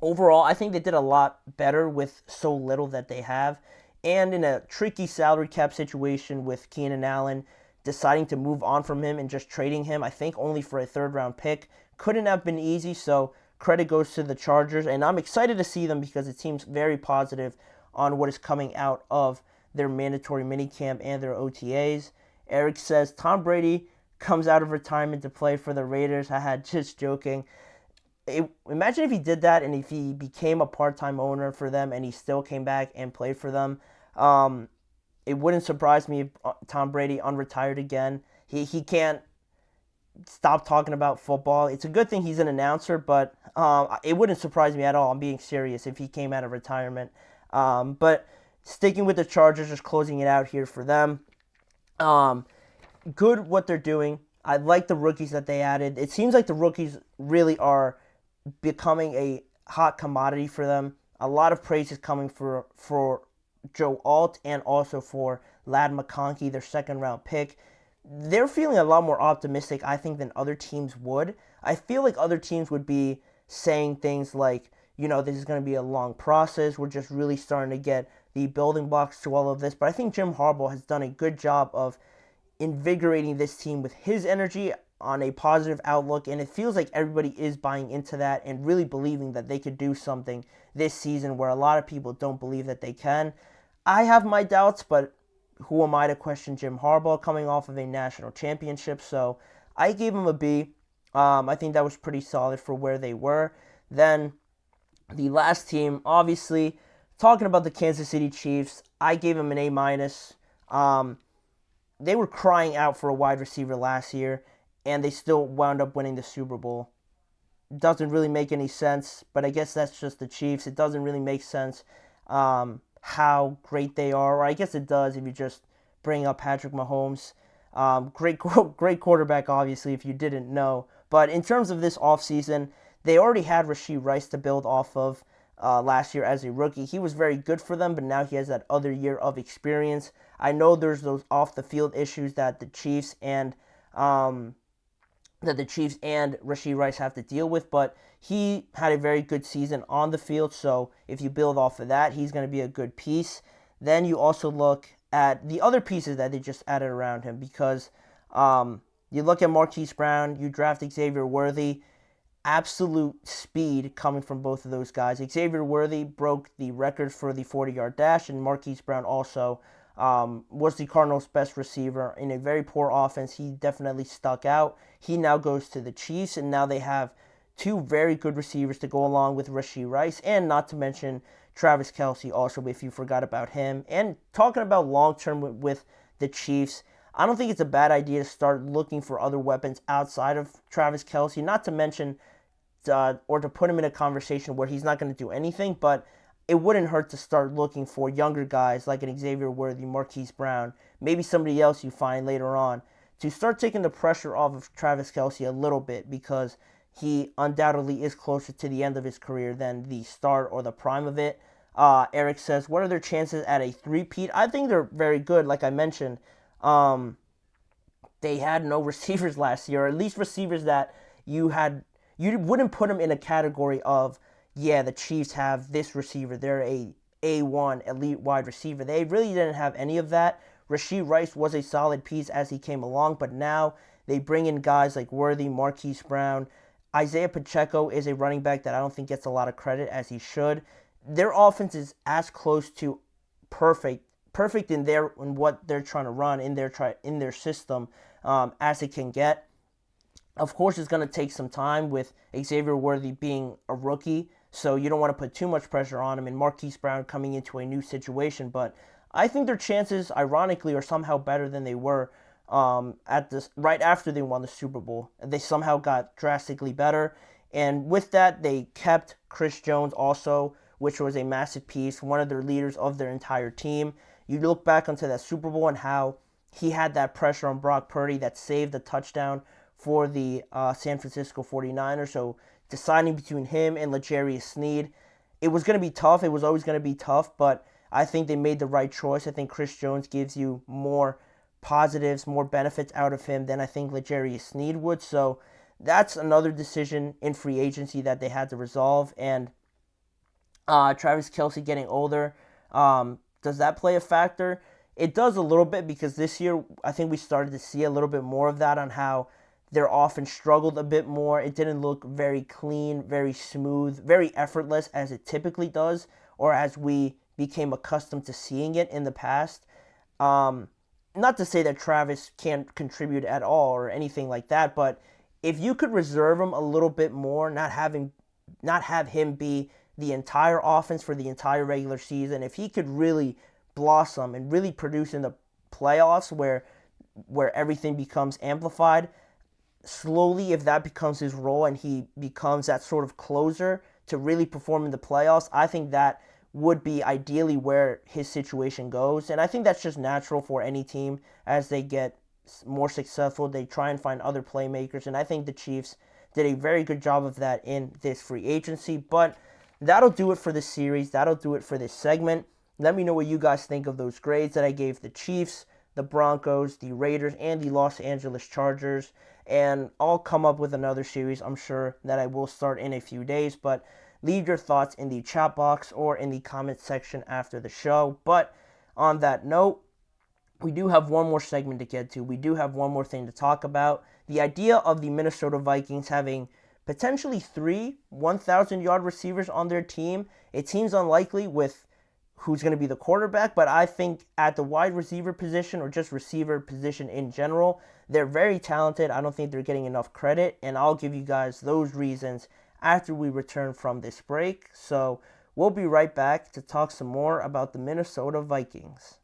Overall, I think they did a lot better with so little that they have. And in a tricky salary cap situation with Keenan Allen, deciding to move on from him and just trading him, I think only for a third-round pick, couldn't have been easy, so credit goes to the Chargers. And I'm excited to see them because it seems very positive on what is coming out of their mandatory minicamp and their OTAs. Eric says, Tom Brady comes out of retirement to play for the Raiders. I had just joking. Imagine if he did that and if he became a part-time owner for them and he still came back and played for them. It wouldn't surprise me if Tom Brady unretired again. He can't stop talking about football. It's a good thing he's an announcer, but it wouldn't surprise me at all. I'm being serious if he came out of retirement. But sticking with the Chargers, just closing it out here for them. Good what they're doing. I like the rookies that they added. It seems like the rookies really are becoming a hot commodity for them. A lot of praise is coming for Joe Alt and also for Ladd McConkey, their second-round pick. They're feeling a lot more optimistic, I think, than other teams would. I feel like other teams would be saying things like, this is going to be a long process. We're just really starting to get the building blocks to all of this. But I think Jim Harbaugh has done a good job of invigorating this team with his energy on a positive outlook, and it feels like everybody is buying into that and really believing that they could do something this season where a lot of people don't believe that they can. I have my doubts, but who am I to question Jim Harbaugh coming off of a national championship? So I gave him a B. I think that was pretty solid for where they were. Then the last team, obviously, talking about the Kansas City Chiefs, I gave them an A-. They were crying out for a wide receiver last year, and they still wound up winning the Super Bowl. Doesn't really make any sense, but I guess that's just the Chiefs. It doesn't really make sense how great they are, or I guess it does if you just bring up Patrick Mahomes. Great quarterback, obviously, if you didn't know. But in terms of this offseason, they already had Rashee Rice to build off of last year as a rookie. He was very good for them, but now he has that other year of experience. I know there's those off-the-field issues that the Chiefs and Rashee Rice have to deal with, but he had a very good season on the field, so if you build off of that, he's going to be a good piece. Then you also look at the other pieces that they just added around him, because you look at Marquise Brown, you draft Xavier Worthy, absolute speed coming from both of those guys. Xavier Worthy broke the record for the 40-yard dash, and Marquise Brown also was the Cardinals' best receiver in a very poor offense. He definitely stuck out. He now goes to the Chiefs, and now they have two very good receivers to go along with Rashee Rice, and not to mention Travis Kelce also, if you forgot about him. And talking about long-term with the Chiefs, I don't think it's a bad idea to start looking for other weapons outside of Travis Kelce, not to mention or to put him in a conversation where he's not going to do anything, but it wouldn't hurt to start looking for younger guys like an Xavier Worthy, Marquise Brown, maybe somebody else you find later on, to start taking the pressure off of Travis Kelce a little bit, because he undoubtedly is closer to the end of his career than the start or the prime of it. Eric says, what are their chances at a three-peat? I think they're very good. Like I mentioned, they had no receivers last year, or at least receivers that you wouldn't put them in a category of, yeah, the Chiefs have this receiver, they're a A1 elite wide receiver. They really didn't have any of that. Rashee Rice was a solid piece as he came along, but now they bring in guys like Worthy, Marquise Brown. Isaiah Pacheco is a running back that I don't think gets a lot of credit, as he should. their offense is as close to perfect in what they're trying to run in their system as it can get. Of course, it's going to take some time with Xavier Worthy being a rookie, so you don't want to put too much pressure on him, and Marquise Brown coming into a new situation. But I think their chances, ironically, are somehow better than they were right after they won the Super Bowl. They somehow got drastically better, and with that, they kept Chris Jones also, which was a massive piece, one of their leaders of their entire team. You look back onto that Super Bowl and how he had that pressure on Brock Purdy that saved the touchdown for the San Francisco 49ers. So deciding between him and L'Jarius Sneed, it was going to be tough. It was always going to be tough, but I think they made the right choice. I think Chris Jones gives you more positives, more benefits out of him than I think L'Jarius Sneed would. So that's another decision in free agency that they had to resolve. And Travis Kelce getting older, does that play a factor? It does a little bit, because this year I think we started to see a little bit more of that on how their offense struggled a bit more. It didn't look very clean, very smooth, very effortless as it typically does, or as we became accustomed to seeing it in the past. Not to say that Travis can't contribute at all or anything like that, but if you could reserve him a little bit more, not have him be the entire offense for the entire regular season, if he could really blossom and really produce in the playoffs where everything becomes amplified, slowly, if that becomes his role and he becomes that sort of closer to really perform in the playoffs, I think that would be ideally where his situation goes. And I think that's just natural for any team. As they get more successful, they try and find other playmakers, and I think the Chiefs did a very good job of that in this free agency. But that'll do it for this series. That'll do it for this segment. Let me know what you guys think of those grades that I gave the Chiefs, the Broncos, the Raiders, and the Los Angeles Chargers. And I'll come up with another series, I'm sure, that I will start in a few days. But leave your thoughts in the chat box or in the comment section after the show. But on that note, we do have one more segment to get to. We do have one more thing to talk about. The idea of the Minnesota Vikings having potentially 3 1,000-yard receivers on their team. It seems unlikely with who's going to be the quarterback, but I think at the wide receiver position, or just receiver position in general, they're very talented. I don't think they're getting enough credit, and I'll give you guys those reasons after we return from this break. So we'll be right back to talk some more about the Minnesota Vikings.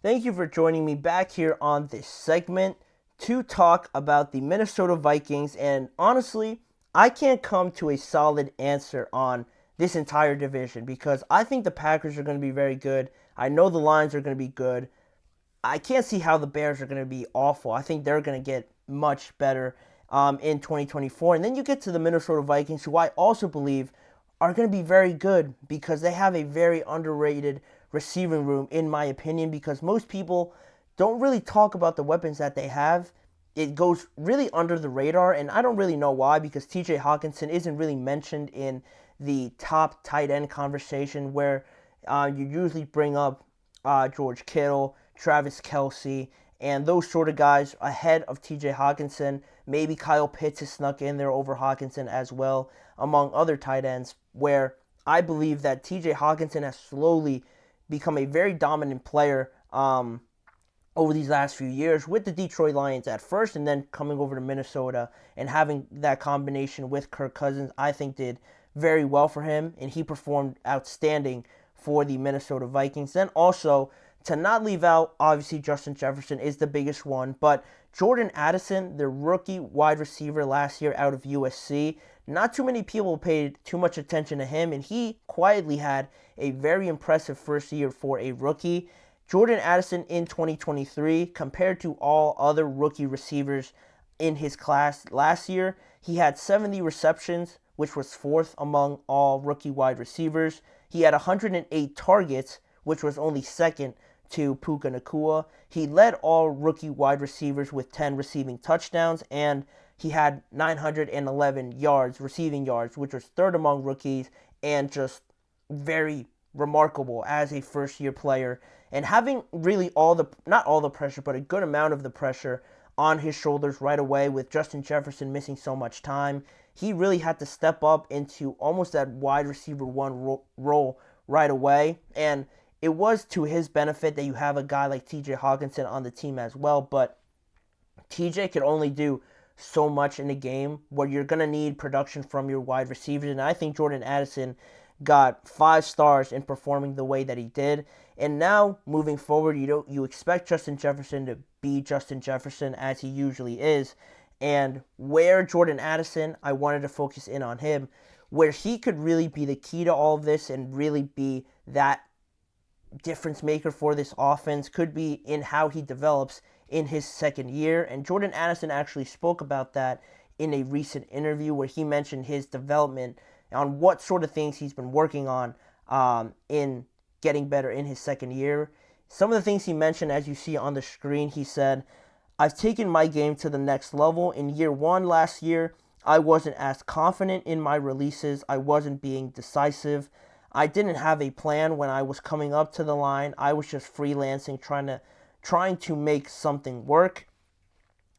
Thank you for joining me back here on this segment to talk about the Minnesota Vikings. And honestly, I can't come to a solid answer on this entire division because I think the Packers are going to be very good. I know the Lions are going to be good. I can't see how the Bears are going to be awful. I think they're going to get much better in 2024. And then you get to the Minnesota Vikings, who I also believe are going to be very good because they have a very underrated receiving room, in my opinion, because most people don't really talk about the weapons that they have. It goes really under the radar, and I don't really know why, because TJ Hawkinson isn't really mentioned in the top tight end conversation, where you usually bring up George Kittle, Travis Kelce, and those sort of guys ahead of TJ Hawkinson. Maybe Kyle Pitts has snuck in there over Hawkinson as well, among other tight ends, where I believe that TJ Hawkinson has slowly become a very dominant player over these last few years with the Detroit Lions at first, and then coming over to Minnesota and having that combination with Kirk Cousins, I think did very well for him, and he performed outstanding for the Minnesota Vikings. Then also, to not leave out, obviously Justin Jefferson is the biggest one, but Jordan Addison, the rookie wide receiver last year out of USC, not too many people paid too much attention to him, and he quietly had a very impressive first year for a rookie. Jordan Addison in 2023, compared to all other rookie receivers in his class last year, he had 70 receptions, which was fourth among all rookie wide receivers. He had 108 targets, which was only second to Puka Nacua. He led all rookie wide receivers with 10 receiving touchdowns, and he had 911 yards, receiving yards, which was third among rookies, and just very remarkable as a first-year player. And having really not all the pressure, but a good amount of the pressure on his shoulders right away with Justin Jefferson missing so much time, he really had to step up into almost that wide receiver one role right away. And it was to his benefit that you have a guy like TJ Hawkinson on the team as well, but TJ could only do so much in a game where you're going to need production from your wide receivers, and I think Jordan Addison got 5 stars in performing the way that he did. And now, moving forward, you expect Justin Jefferson to be Justin Jefferson as he usually is, and where Jordan Addison, I wanted to focus in on him, where he could really be the key to all of this and really be that difference maker for this offense could be in how he develops in his second year. And Jordan Addison actually spoke about that in a recent interview where he mentioned his development on what sort of things he's been working on in getting better in his second year. Some of the things he mentioned, as you see on the screen, he said, "I've taken my game to the next level. In year one last year, I wasn't as confident in my releases. I wasn't being decisive. I didn't have a plan when I was coming up to the line. I was just freelancing, trying to make something work."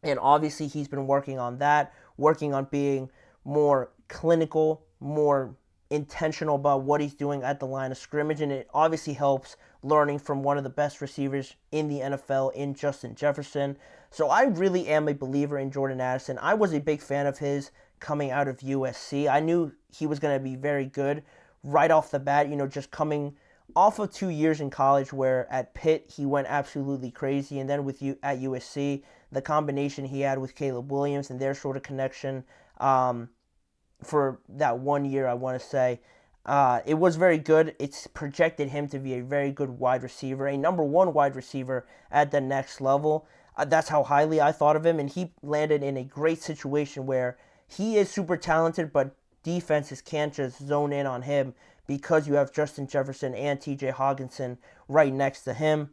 And obviously he's been working on that, working on being more clinical, more intentional about what he's doing at the line of scrimmage, and it obviously helps learning from one of the best receivers in the NFL in Justin Jefferson. So I really am a believer in Jordan Addison. I was a big fan of his coming out of USC. I knew he was going to be very good right off the bat, just coming off of 2 years in college where at Pitt he went absolutely crazy, and then with you at USC, the combination he had with Caleb Williams and their sort of connection for that 1 year, I want to say, it was very good. It's projected him to be a very good wide receiver, a number one wide receiver at the next level. That's how highly I thought of him, and he landed in a great situation where he is super talented, but defenses can't just zone in on him because you have Justin Jefferson and TJ Hawkinson right next to him.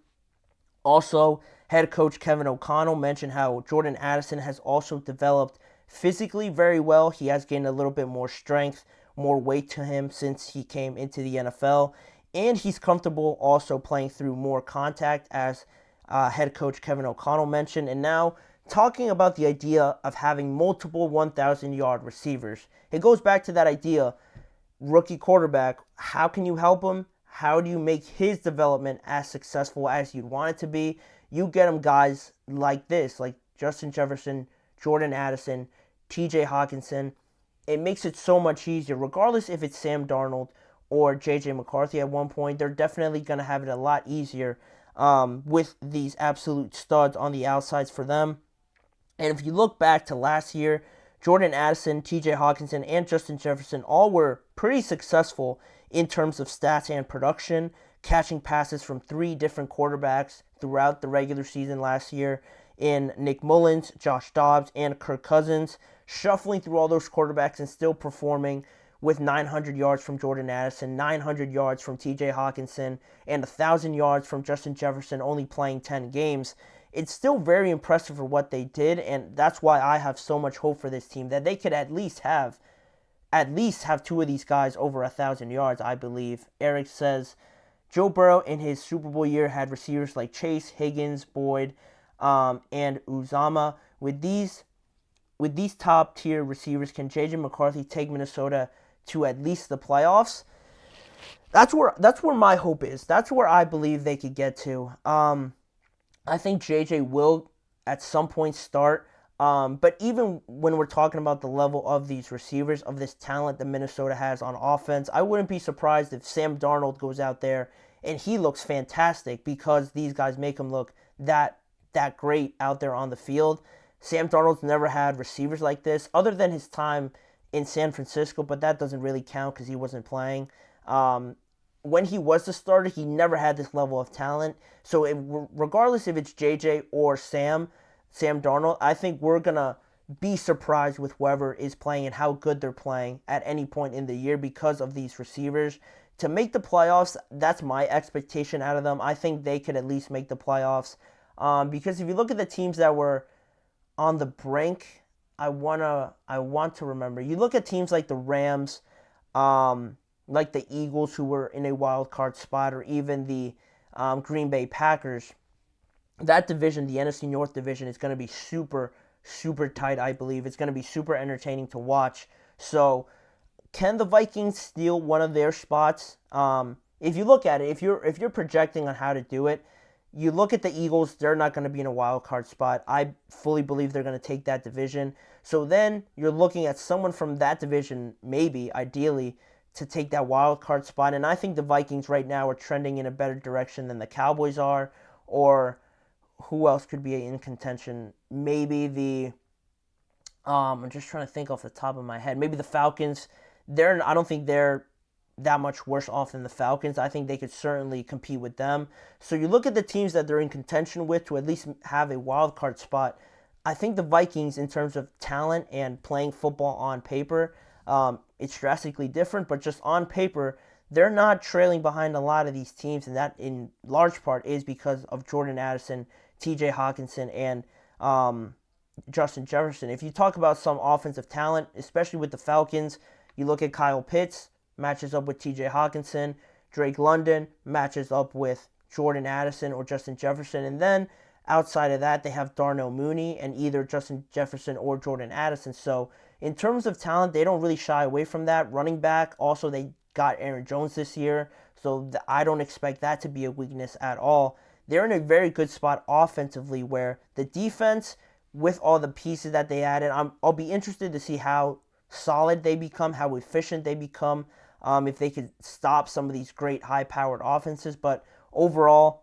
Also, head coach Kevin O'Connell mentioned how Jordan Addison has also developed physically very well. He has gained a little bit more strength, more weight to him since he came into the NFL, and he's comfortable also playing through more contact, as head coach Kevin O'Connell mentioned. And now, talking about the idea of having multiple 1,000-yard receivers, it goes back to that idea, rookie quarterback, how can you help him? How do you make his development as successful as you'd want it to be? You get him guys like this, like Justin Jefferson, Jordan Addison, TJ Hawkinson. It makes it so much easier, regardless if it's Sam Darnold or JJ McCarthy at one point. They're definitely going to have it a lot easier with these absolute studs on the outsides for them. And if you look back to last year, Jordan Addison, TJ Hawkinson, and Justin Jefferson all were pretty successful in terms of stats and production, catching passes from 3 different quarterbacks throughout the regular season last year in Nick Mullins, Josh Dobbs, and Kirk Cousins, shuffling through all those quarterbacks and still performing with 900 yards from Jordan Addison, 900 yards from TJ Hawkinson, and 1,000 yards from Justin Jefferson only playing 10 games. It's still very impressive for what they did, and that's why I have so much hope for this team, that they could at least have 2 of these guys over 1,000 yards, I believe. Eric says, Joe Burrow in his Super Bowl year had receivers like Chase, Higgins, Boyd, and Uzama. With with these top tier receivers, can J.J. McCarthy take Minnesota to at least the playoffs? That's where my hope is. That's where I believe they could get to. I think JJ will at some point start. But even when we're talking about the level of these receivers, of this talent that Minnesota has on offense, I wouldn't be surprised if Sam Darnold goes out there and he looks fantastic, because these guys make him look that great out there on the field. Sam Darnold's never had receivers like this, other than his time in San Francisco, but that doesn't really count because he wasn't playing. When he was the starter, he never had this level of talent. So regardless if it's JJ or Sam Darnold, I think we're going to be surprised with whoever is playing and how good they're playing at any point in the year because of these receivers. To make the playoffs, that's my expectation out of them. I think they could at least make the playoffs. Because if you look at the teams that were on the brink, I want to remember. You look at teams like the Rams, like the Eagles, who were in a wild card spot, or even the Green Bay Packers. That division, the NFC North division, is going to be super, super tight, I believe. It's going to be super entertaining to watch. So, can the Vikings steal one of their spots? If you look at it, if you're projecting on how to do it, you look at the Eagles, they're not going to be in a wild card spot. I fully believe they're going to take that division. So then you're looking at someone from that division, maybe, ideally, to take that wild card spot. And I think the Vikings right now are trending in a better direction than the Cowboys are. Or who else could be in contention? Maybe I'm just trying to think off the top of my head. Maybe the Falcons. I don't think they're that much worse off than the Falcons. I think they could certainly compete with them. So you look at the teams that they're in contention with to at least have a wild card spot. I think the Vikings, in terms of talent and playing football on paper, it's drastically different, but just on paper, they're not trailing behind a lot of these teams, and that in large part is because of Jordan Addison, TJ Hawkinson, and Justin Jefferson. If you talk about some offensive talent, especially with the Falcons, you look at Kyle Pitts, matches up with TJ Hawkinson. Drake London matches up with Jordan Addison or Justin Jefferson. And then outside of that, they have Darnell Mooney and either Justin Jefferson or Jordan Addison. So in terms of talent, they don't really shy away from that. Running back, also they got Aaron Jones this year. So I don't expect that to be a weakness at all. They're in a very good spot offensively, where the defense, with all the pieces that they added, I'll be interested to see how solid they become, how efficient they become, if they could stop some of these great high-powered offenses. But overall,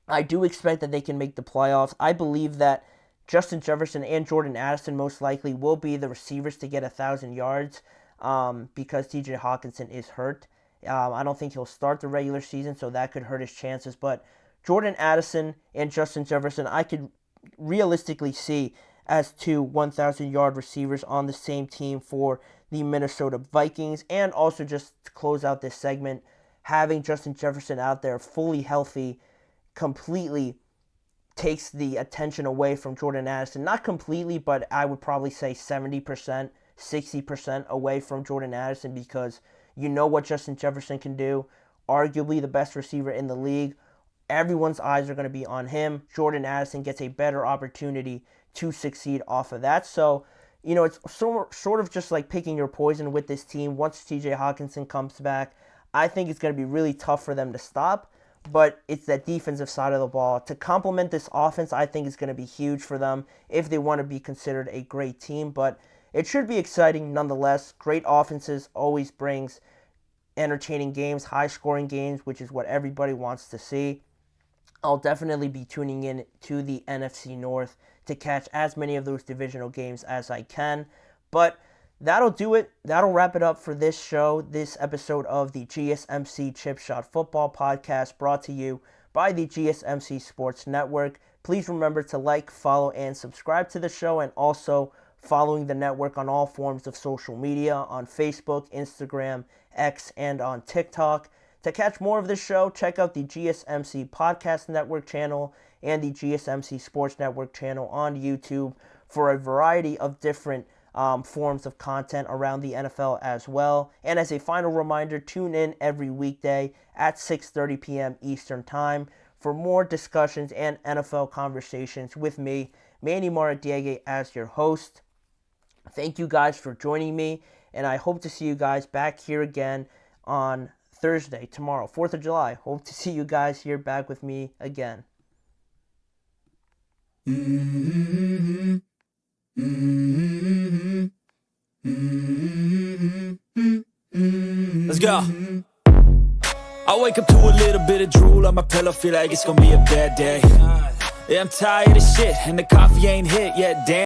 I do expect that they can make the playoffs. I believe that Justin Jefferson and Jordan Addison most likely will be the receivers to get 1,000 yards because TJ Hawkinson is hurt. I don't think he'll start the regular season, so that could hurt his chances. But Jordan Addison and Justin Jefferson, I could realistically see as two 1,000-yard receivers on the same team for the Minnesota Vikings. And also, just to close out this segment, having Justin Jefferson out there fully healthy completely takes the attention away from Jordan Addison. Not completely, but I would probably say 70%, 60% away from Jordan Addison, because you know what Justin Jefferson can do. Arguably the best receiver in the league. Everyone's eyes are going to be on him. Jordan Addison gets a better opportunity to succeed off of that. So, it's sort of just like picking your poison with this team. Once TJ Hawkinson comes back, I think it's going to be really tough for them to stop. But it's that defensive side of the ball. To complement this offense, I think is going to be huge for them if they want to be considered a great team. But it should be exciting nonetheless. Great offenses always brings entertaining games, high-scoring games, which is what everybody wants to see. I'll definitely be tuning in to the NFC North to catch as many of those divisional games as I can. But that'll do it. That'll wrap it up for this show, this episode of the GSMC Chip Shot Football Podcast, brought to you by the GSMC Sports Network. Please remember to like, follow, and subscribe to the show, and also following the network on all forms of social media, on Facebook, Instagram, X, and on TikTok. To catch more of this show, check out the GSMC Podcast Network channel and the GSMC Sports Network channel on YouTube for a variety of different forms of content around the NFL as well. And as a final reminder, tune in every weekday at 6:30 p.m. Eastern Time for more discussions and NFL conversations with me, Manny Maradiaga, as your host. Thank you guys for joining me, and I hope to see you guys back here again on Thursday, tomorrow, 4th of July. Hope to see you guys here back with me again. Let's go. I wake up to a little bit of drool on my pillow, feel like it's gonna be a bad day. Yeah, I'm tired of shit, and the coffee ain't hit yet, damn.